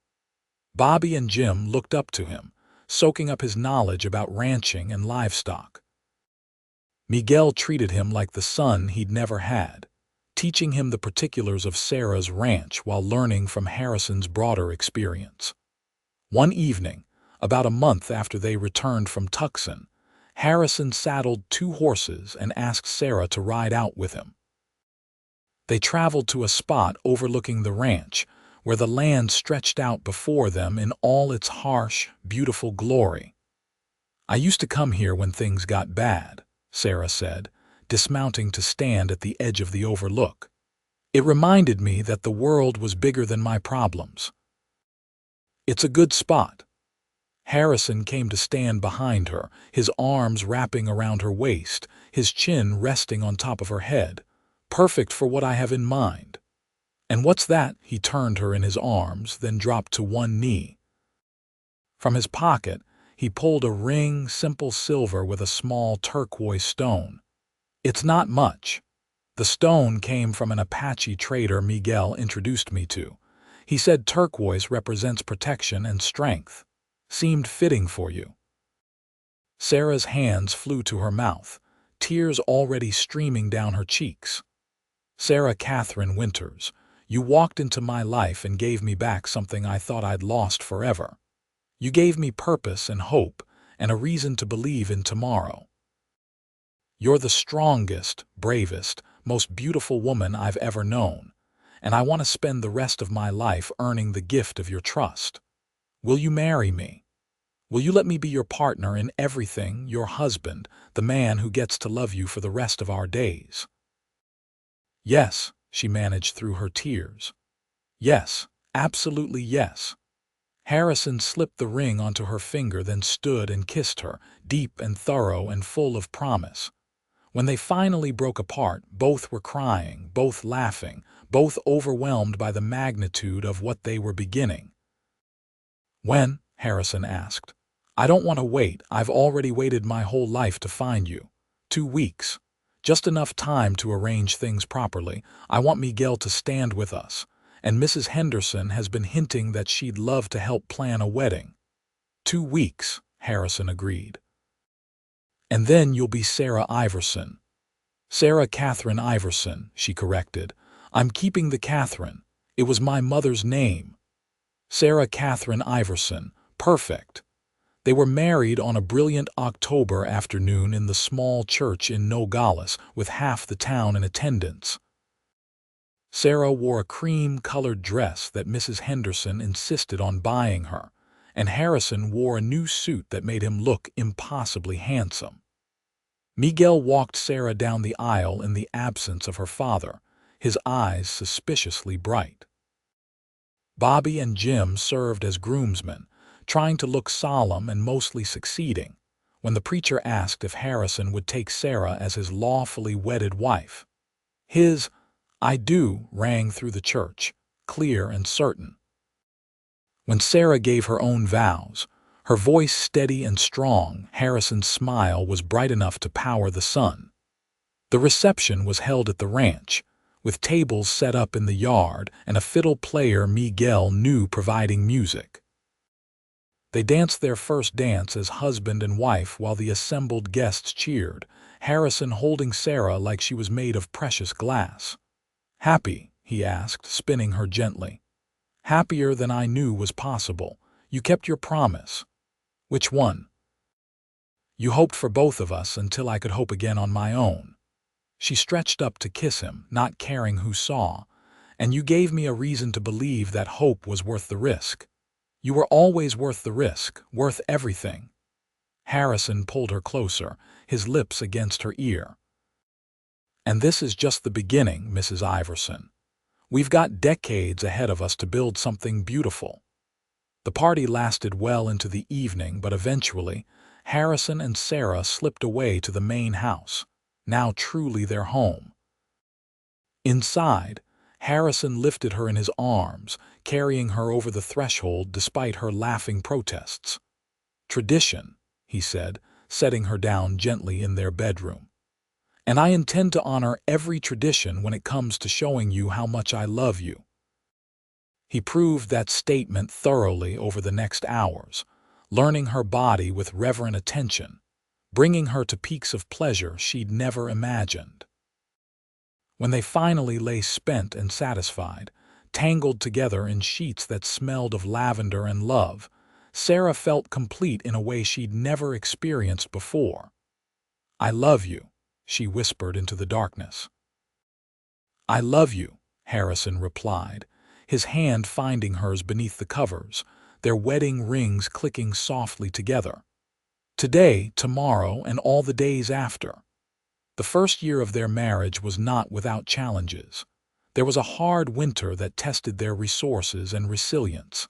Bobby and Jim looked up to him, soaking up his knowledge about ranching and livestock. Miguel treated him like the son he'd never had, teaching him the particulars of Sarah's ranch while learning from Harrison's broader experience. One evening, about a month after they returned from Tucson, Harrison saddled 2 horses and asked Sarah to ride out with him. They traveled to a spot overlooking the ranch, where the land stretched out before them in all its harsh, beautiful glory. "I used to come here when things got bad," Sarah said, dismounting to stand at the edge of the overlook. "It reminded me that the world was bigger than my problems." "It's a good spot." Harrison came to stand behind her, his arms wrapping around her waist, his chin resting on top of her head. "Perfect for what I have in mind." "And what's that?" He turned her in his arms, then dropped to one knee. From his pocket, he pulled a ring, simple silver with a small turquoise stone. "It's not much." The stone came from an Apache trader Miguel introduced me to. He said turquoise represents protection and strength. Seemed fitting for you. Sarah's hands flew to her mouth, tears already streaming down her cheeks. "Sarah Catherine Winters, you walked into my life and gave me back something I thought I'd lost forever. You gave me purpose and hope and a reason to believe in tomorrow." You're the strongest, bravest, most beautiful woman I've ever known, and I want to spend the rest of my life earning the gift of your trust. Will you marry me? Will you let me be your partner in everything, your husband, the man who gets to love you for the rest of our days?" "Yes," she managed through her tears. "Yes, absolutely yes." Harrison slipped the ring onto her finger, then stood and kissed her, deep and thorough and full of promise. When they finally broke apart, both were crying, both laughing, both overwhelmed by the magnitude of what they were beginning. "When?" Harrison asked. "I don't want to wait. I've already waited my whole life to find you. 2 weeks. Just enough time to arrange things properly. I want Miguel to stand with us, and Mrs. Henderson has been hinting that she'd love to help plan a wedding." 2 weeks, Harrison agreed. "And then you'll be Sarah Iverson." "Sarah Catherine Iverson," she corrected. "I'm keeping the Catherine. It was my mother's name." Sarah Catherine Iverson. Perfect. They were married on a brilliant October afternoon in the small church in Nogales, with half the town in attendance. Sarah wore a cream-colored dress that Mrs. Henderson insisted on buying her, and Harrison wore a new suit that made him look impossibly handsome. Miguel walked Sarah down the aisle in the absence of her father, his eyes suspiciously bright. Bobby and Jim served as groomsmen, trying to look solemn and mostly succeeding, when the preacher asked if Harrison would take Sarah as his lawfully wedded wife. His "I do" rang through the church, clear and certain. When Sarah gave her own vows, her voice steady and strong, Harrison's smile was bright enough to power the sun. The reception was held at the ranch, with tables set up in the yard and a fiddle player Miguel knew providing music. They danced their first dance as husband and wife while the assembled guests cheered, Harrison holding Sarah like she was made of precious glass. "Happy?" he asked, spinning her gently. "Happier than I knew was possible. You kept your promise." "Which one?" "You hoped for both of us until I could hope again on my own." She stretched up to kiss him, not caring who saw, "And you gave me a reason to believe that hope was worth the risk. You were always worth the risk, worth everything." Harrison pulled her closer, his lips against her ear. "And this is just the beginning, Mrs. Iverson. We've got decades ahead of us to build something beautiful." The party lasted well into the evening, but eventually, Harrison and Sarah slipped away to the main house, now truly their home. Inside, Harrison lifted her in his arms, carrying her over the threshold despite her laughing protests. "Tradition," he said, setting her down gently in their bedroom. "And I intend to honor every tradition when it comes to showing you how much I love you." He proved that statement thoroughly over the next hours, learning her body with reverent attention, bringing her to peaks of pleasure she'd never imagined. When they finally lay spent and satisfied, tangled together in sheets that smelled of lavender and love, Sarah felt complete in a way she'd never experienced before. "I love you," she whispered into the darkness. "I love you," Harrison replied, his hand finding hers beneath the covers, their wedding rings clicking softly together. "Today, tomorrow, and all the days after." The first year of their marriage was not without challenges. There was a hard winter that tested their resources and resilience.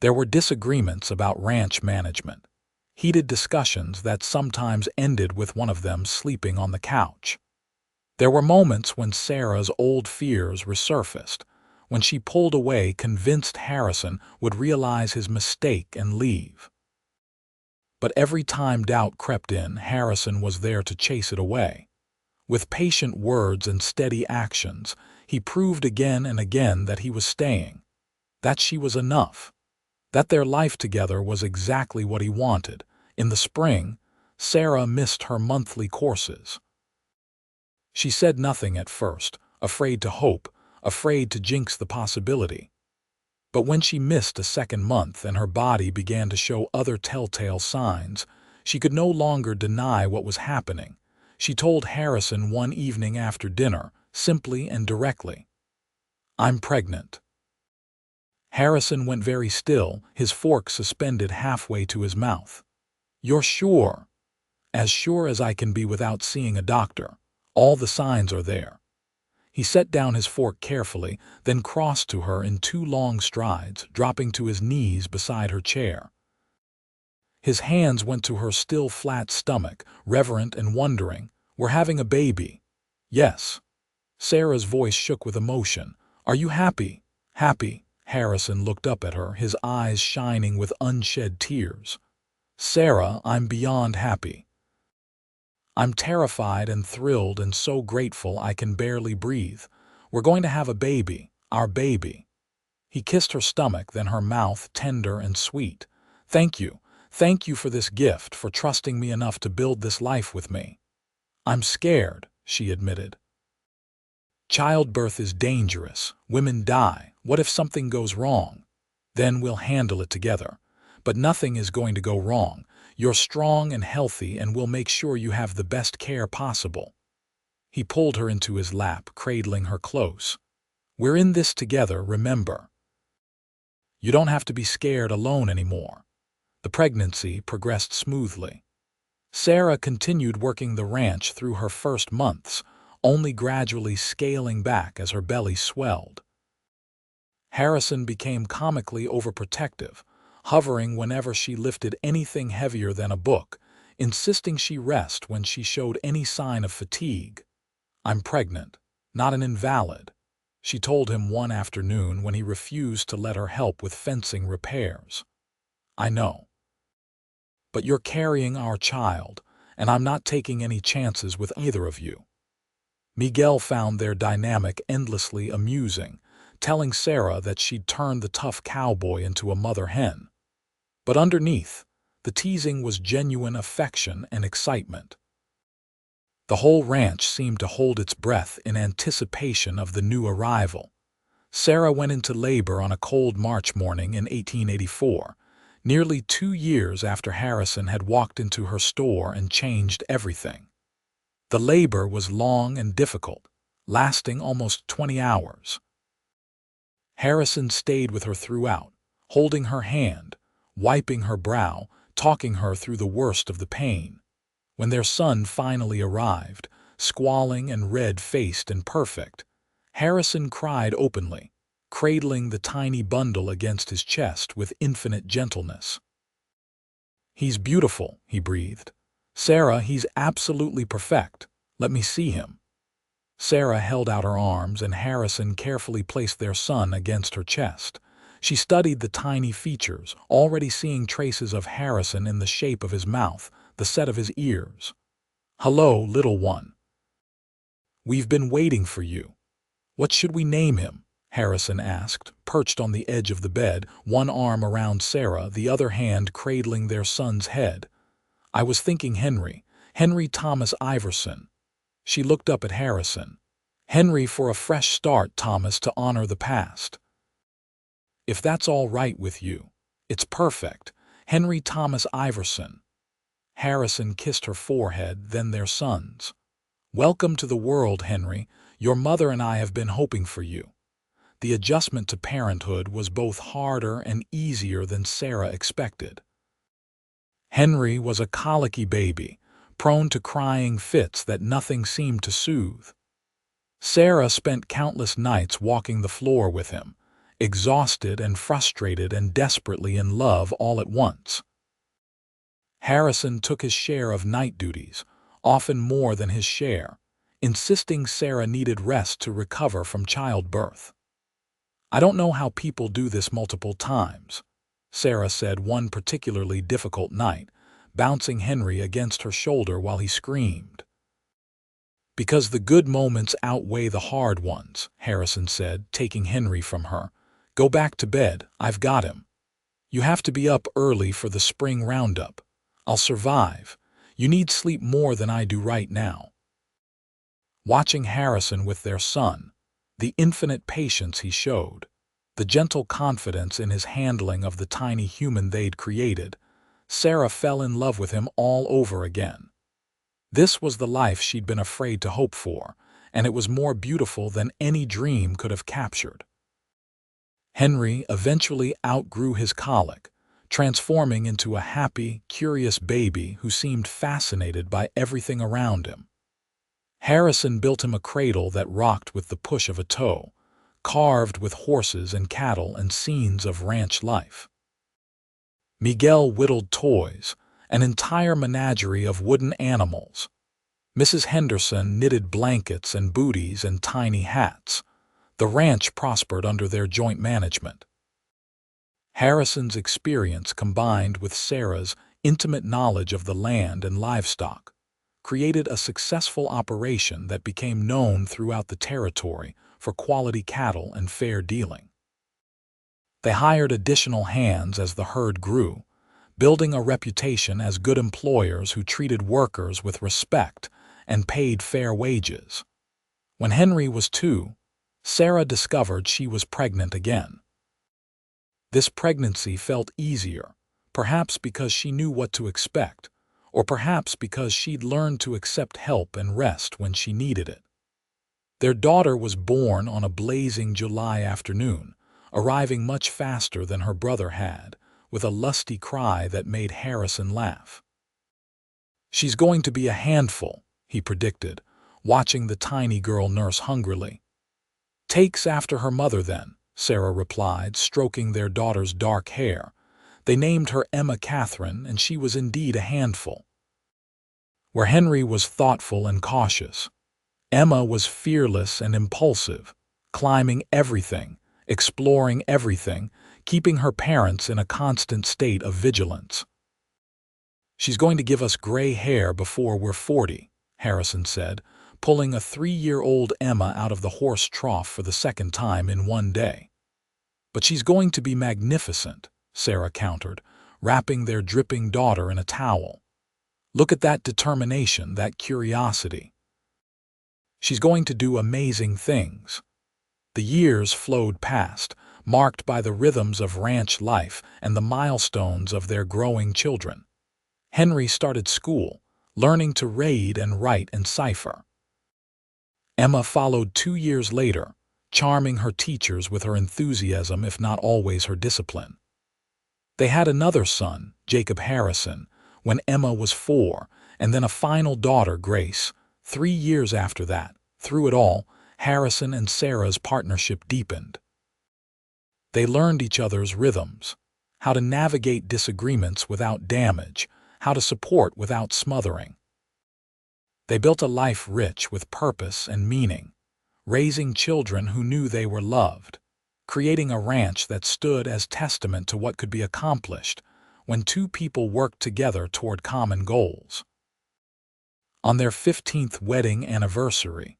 There were disagreements about ranch management, heated discussions that sometimes ended with one of them sleeping on the couch. There were moments when Sarah's old fears resurfaced, when she pulled away convinced Harrison would realize his mistake and leave. But every time doubt crept in, Harrison was there to chase it away. With patient words and steady actions, he proved again and again that he was staying, that she was enough, that their life together was exactly what he wanted. In the spring, Sarah missed her monthly courses. She said nothing at first, afraid to hope, afraid to jinx the possibility. But when she missed a second month and her body began to show other telltale signs, She could no longer deny what was happening. She told Harrison one evening after dinner, simply and directly, "I'm pregnant." Harrison went very still, his fork suspended halfway to his mouth. "You're sure?" "As sure as I can be without seeing a doctor. All the signs are there." He set down his fork carefully, then crossed to her in 2 long strides, dropping to his knees beside her chair. His hands went to her still flat stomach, reverent and wondering. "We're having a baby." "Yes." Sarah's voice shook with emotion. "Are you happy?" "Happy." Harrison looked up at her, his eyes shining with unshed tears. "Sarah, I'm beyond happy. I'm terrified and thrilled and so grateful I can barely breathe. We're going to have a baby, our baby." He kissed her stomach, then her mouth, tender and sweet. "Thank you. Thank you for this gift, for trusting me enough to build this life with me." "I'm scared," she admitted. "Childbirth is dangerous. Women die. What if something goes wrong?" "Then we'll handle it together. But nothing is going to go wrong. You're strong and healthy, and we'll make sure you have the best care possible." He pulled her into his lap, cradling her close. "We're in this together, remember. You don't have to be scared alone anymore." The pregnancy progressed smoothly. Sarah continued working the ranch through her first months, only gradually scaling back as her belly swelled. Harrison became comically overprotective, hovering whenever she lifted anything heavier than a book, insisting she rest when she showed any sign of fatigue. "I'm pregnant, not an invalid," she told him one afternoon when he refused to let her help with fencing repairs. "I know. But you're carrying our child, and I'm not taking any chances with either of you." Miguel found their dynamic endlessly amusing, telling Sarah that she'd turned the tough cowboy into a mother hen. But underneath, the teasing was genuine affection and excitement. The whole ranch seemed to hold its breath in anticipation of the new arrival. Sarah went into labor on a cold March morning in 1884, nearly 2 years after Harrison had walked into her store and changed everything. The labor was long and difficult, lasting almost 20 hours. Harrison stayed with her throughout, holding her hand, wiping her brow, talking her through the worst of the pain. When their son finally arrived, squalling and red-faced and perfect, Harrison cried openly, cradling the tiny bundle against his chest with infinite gentleness. "He's beautiful," he breathed. "Sarah, he's absolutely perfect. Let me see him." Sarah held out her arms, and Harrison carefully placed their son against her chest. She studied the tiny features, already seeing traces of Harrison in the shape of his mouth, the set of his ears. "Hello, little one. We've been waiting for you. What should we name him?" Harrison asked, perched on the edge of the bed, one arm around Sarah, the other hand cradling their son's head. "I was thinking Henry Thomas Iverson." She looked up at Harrison. "Henry for a fresh start, Thomas, to honor the past." "If that's all right with you." "It's perfect. Henry Thomas Iverson." Harrison kissed her forehead, then their son's. "Welcome to the world, Henry. Your mother and I have been hoping for you." The adjustment to parenthood was both harder and easier than Sarah expected. Henry was a colicky baby, prone to crying fits that nothing seemed to soothe. Sarah spent countless nights walking the floor with him, exhausted and frustrated and desperately in love all at once. Harrison took his share of night duties, often more than his share, insisting Sarah needed rest to recover from childbirth. "I don't know how people do this multiple times," Sarah said one particularly difficult night, bouncing Henry against her shoulder while he screamed. "Because the good moments outweigh the hard ones," Harrison said, taking Henry from her. "Go back to bed, I've got him. You have to be up early for the spring roundup. I'll survive. You need sleep more than I do right now." Watching Harrison with their son, the infinite patience he showed, the gentle confidence in his handling of the tiny human they'd created, Sarah fell in love with him all over again. This was the life she'd been afraid to hope for, and it was more beautiful than any dream could have captured. Henry eventually outgrew his colic, transforming into a happy, curious baby who seemed fascinated by everything around him. Harrison built him a cradle that rocked with the push of a toe, carved with horses and cattle and scenes of ranch life. Miguel whittled toys, an entire menagerie of wooden animals. Mrs. Henderson knitted blankets and booties and tiny hats. The ranch prospered under their joint management. Harrison's experience combined with Sarah's intimate knowledge of the land and livestock created a successful operation that became known throughout the territory for quality cattle and fair dealing. They hired additional hands as the herd grew, building a reputation as good employers who treated workers with respect and paid fair wages. When Henry was 2, Sarah discovered she was pregnant again. This pregnancy felt easier, perhaps because she knew what to expect, or perhaps because she'd learned to accept help and rest when she needed it. Their daughter was born on a blazing July afternoon, arriving much faster than her brother had, with a lusty cry that made Harrison laugh. "She's going to be a handful," he predicted, watching the tiny girl nurse hungrily. "Takes after her mother then," Sarah replied, stroking their daughter's dark hair. They named her Emma Catherine, and she was indeed a handful. Where Henry was thoughtful and cautious, Emma was fearless and impulsive, climbing everything, exploring everything, keeping her parents in a constant state of vigilance. "She's going to give us gray hair before we're 40, Harrison said, pulling a 3-year-old Emma out of the horse trough for the second time in one day. "But she's going to be magnificent," Sarah countered, wrapping their dripping daughter in a towel. "Look at that determination, that curiosity. She's going to do amazing things." The years flowed past, marked by the rhythms of ranch life and the milestones of their growing children. Henry started school, learning to read and write and cipher. Emma followed 2 years later, charming her teachers with her enthusiasm if not always her discipline. They had another son, Jacob Harrison, when Emma was 4, and then a final daughter, Grace, 3 years after that. Through it all, Harrison and Sarah's partnership deepened. They learned each other's rhythms, how to navigate disagreements without damage, how to support without smothering. They built a life rich with purpose and meaning, raising children who knew they were loved, creating a ranch that stood as testament to what could be accomplished when two people worked together toward common goals. On their 15th wedding anniversary,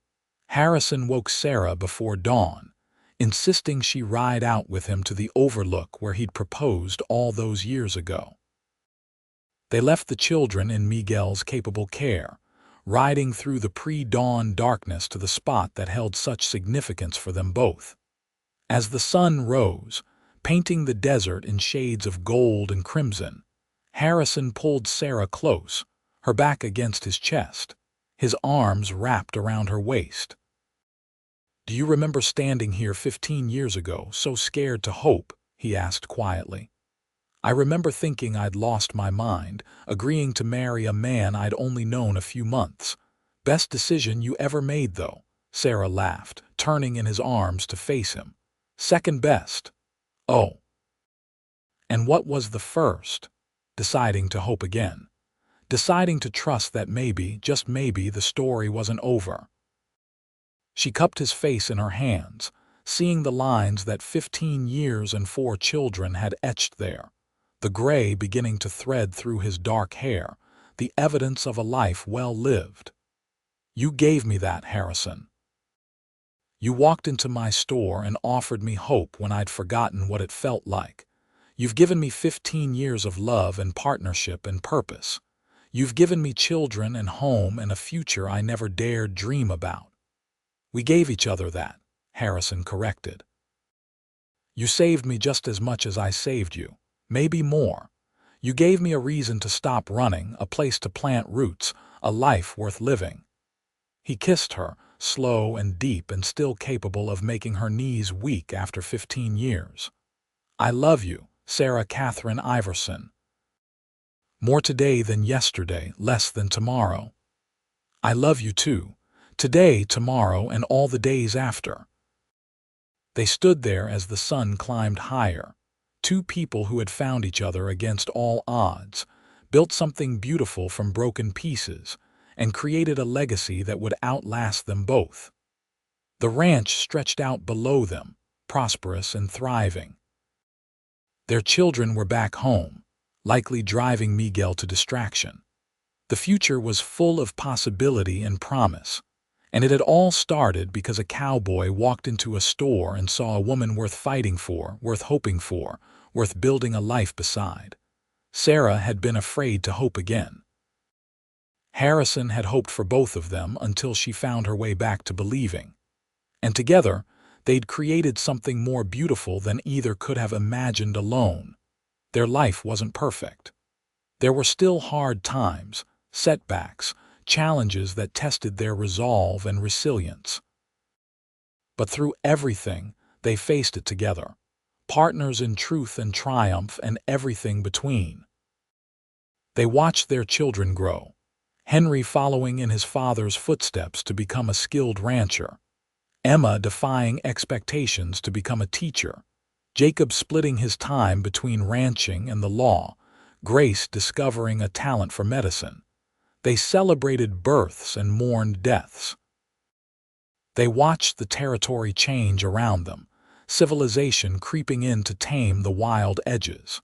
Harrison woke Sarah before dawn, insisting she ride out with him to the overlook where he'd proposed all those years ago. They left the children in Miguel's capable care, riding through the pre-dawn darkness to the spot that held such significance for them both. As the sun rose, painting the desert in shades of gold and crimson, Harrison pulled Sarah close, her back against his chest, his arms wrapped around her waist. "Do you remember standing here 15 years ago, so scared to hope?" he asked quietly. "I remember thinking I'd lost my mind, agreeing to marry a man I'd only known a few months. Best decision you ever made, though," Sarah laughed, turning in his arms to face him. "Second best." "Oh." "And what was the first?" "Deciding to hope again. Deciding to trust that maybe, just maybe, the story wasn't over." She cupped his face in her hands, seeing the lines that 15 years and 4 children had etched there, the gray beginning to thread through his dark hair, the evidence of a life well lived. "You gave me that, Harrison. You walked into my store and offered me hope when I'd forgotten what it felt like. You've given me 15 years of love and partnership and purpose. You've given me children and home and a future I never dared dream about." "We gave each other that," Harrison corrected. "You saved me just as much as I saved you, maybe more. You gave me a reason to stop running, a place to plant roots, a life worth living." He kissed her, slow and deep and still capable of making her knees weak after 15 years. "I love you, Sarah Catherine Iverson. More today than yesterday, less than tomorrow. I love you too, today, tomorrow, and all the days after." They stood there as the sun climbed higher, two people who had found each other against all odds, built something beautiful from broken pieces, and created a legacy that would outlast them both. The ranch stretched out below them, prosperous and thriving. Their children were back home, likely driving Miguel to distraction. The future was full of possibility and promise, and it had all started because a cowboy walked into a store and saw a woman worth fighting for, worth hoping for, worth building a life beside. Sarah had been afraid to hope again. Harrison had hoped for both of them until she found her way back to believing. And together, they'd created something more beautiful than either could have imagined alone. Their life wasn't perfect. There were still hard times, setbacks, challenges that tested their resolve and resilience. But through everything, they faced it together, partners in truth and triumph and everything between. They watched their children grow, Henry following in his father's footsteps to become a skilled rancher, Emma defying expectations to become a teacher, Jacob splitting his time between ranching and the law, Grace discovering a talent for medicine. They celebrated births and mourned deaths. They watched the territory change around them, civilization creeping in to tame the wild edges.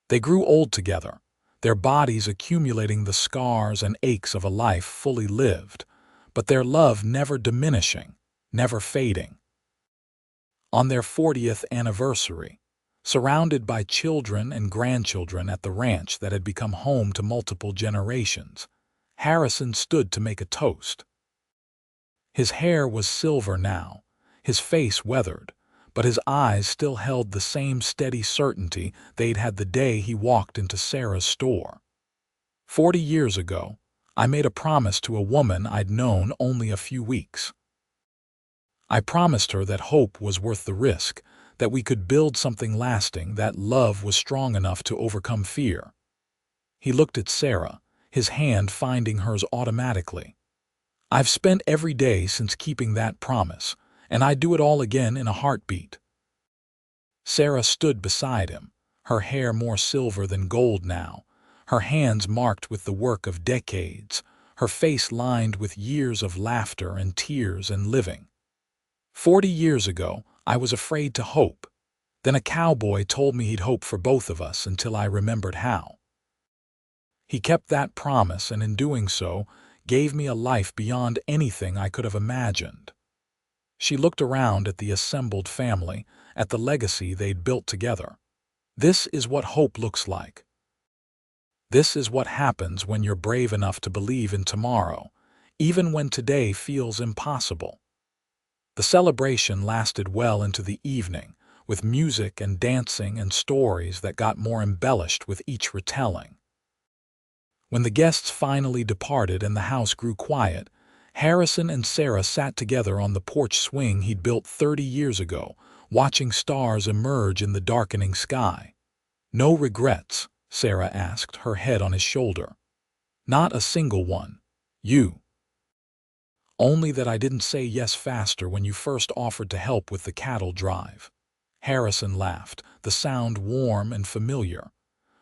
They grew old together, their bodies accumulating the scars and aches of a life fully lived, but their love never diminishing, never fading. On their 40th anniversary, surrounded by children and grandchildren at the ranch that had become home to multiple generations, Harrison stood to make a toast. His hair was silver now, his face weathered, but his eyes still held the same steady certainty they'd had the day he walked into Sarah's store. 40 years ago, I made a promise to a woman I'd known only a few weeks. I promised her that hope was worth the risk, that we could build something lasting, that love was strong enough to overcome fear. He looked at Sarah, his hand finding hers automatically. "I've spent every day since keeping that promise, and I'd do it all again in a heartbeat." Sarah stood beside him, her hair more silver than gold now, her hands marked with the work of decades, her face lined with years of laughter and tears and living. 40 years ago, I was afraid to hope. Then a cowboy told me he'd hope for both of us until I remembered how. He kept that promise, and in doing so, gave me a life beyond anything I could have imagined. She looked around at the assembled family, at the legacy they'd built together. This is what hope looks like. This is what happens when you're brave enough to believe in tomorrow, even when today feels impossible. The celebration lasted well into the evening, with music and dancing and stories that got more embellished with each retelling. When the guests finally departed and the house grew quiet, Harrison and Sarah sat together on the porch swing he'd built 30 years ago, watching stars emerge in the darkening sky. "No regrets?" Sarah asked, her head on his shoulder. "Not a single one. You. Only that I didn't say yes faster when you first offered to help with the cattle drive." Harrison laughed, the sound warm and familiar.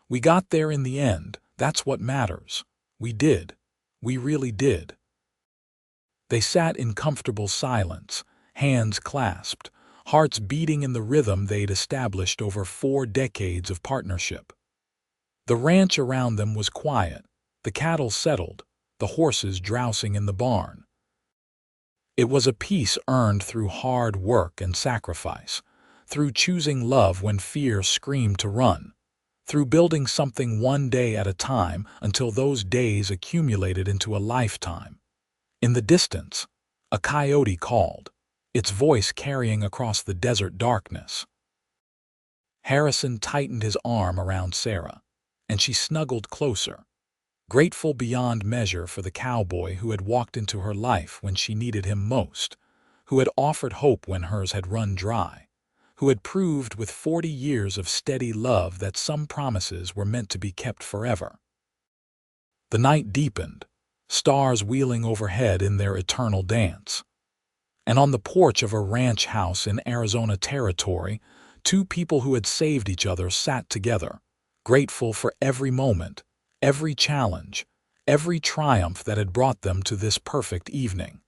"We got there in the end. That's what matters. We did. We really did." They sat in comfortable silence, hands clasped, hearts beating in the rhythm they'd established over 4 decades of partnership. The ranch around them was quiet, the cattle settled, the horses drowsing in the barn. It was a peace earned through hard work and sacrifice, through choosing love when fear screamed to run, through building something one day at a time until those days accumulated into a lifetime. In the distance, a coyote called, its voice carrying across the desert darkness. Harrison tightened his arm around Sarah. and she snuggled closer, grateful beyond measure for the cowboy who had walked into her life when she needed him most, who had offered hope when hers had run dry, who had proved with 40 years of steady love that some promises were meant to be kept forever. The night deepened, stars wheeling overhead in their eternal dance. And on the porch of a ranch house in Arizona territory, two people who had saved each other sat together, grateful for every moment, every challenge, every triumph that had brought them to this perfect evening.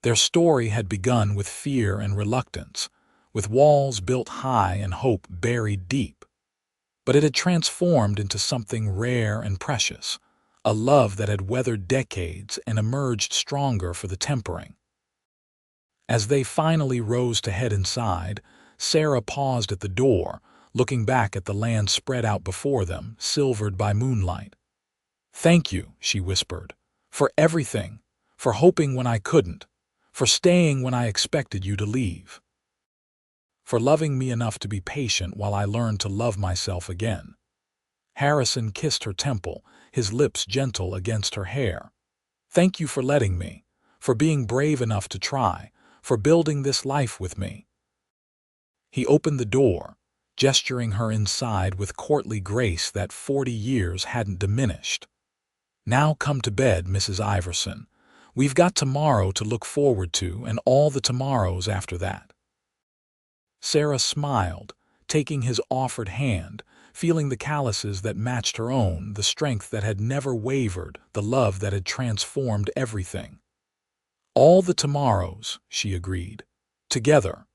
Their story had begun with fear and reluctance, with walls built high and hope buried deep. But it had transformed into something rare and precious, a love that had weathered decades and emerged stronger for the tempering. As they finally rose to head inside, Sarah paused at the door, looking back at the land spread out before them, silvered by moonlight. "Thank you," she whispered, "for everything, for hoping when I couldn't, for staying when I expected you to leave, for loving me enough to be patient while I learned to love myself again." Harrison kissed her temple, his lips gentle against her hair. "Thank you for letting me, for being brave enough to try, for building this life with me." He opened the door, gesturing her inside with courtly grace that 40 years hadn't diminished. "Now come to bed, Mrs. Iverson. We've got tomorrow to look forward to and all the tomorrows after that." Sarah smiled, taking his offered hand, feeling the calluses that matched her own, the strength that had never wavered, the love that had transformed everything. "All the tomorrows," she agreed. "Together."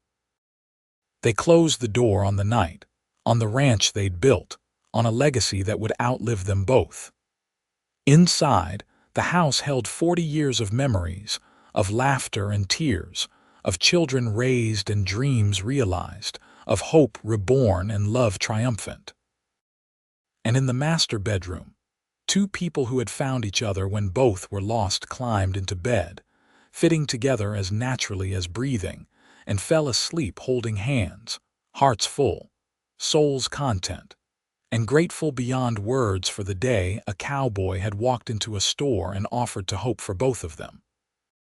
They closed the door on the night, on the ranch they'd built, on a legacy that would outlive them both. Inside, the house held 40 years of memories, of laughter and tears, of children raised and dreams realized, of hope reborn and love triumphant. And in the master bedroom, two people who had found each other when both were lost climbed into bed, fitting together as naturally as breathing, and fell asleep holding hands, hearts full, souls content, and grateful beyond words for the day a cowboy had walked into a store and offered to hope for both of them.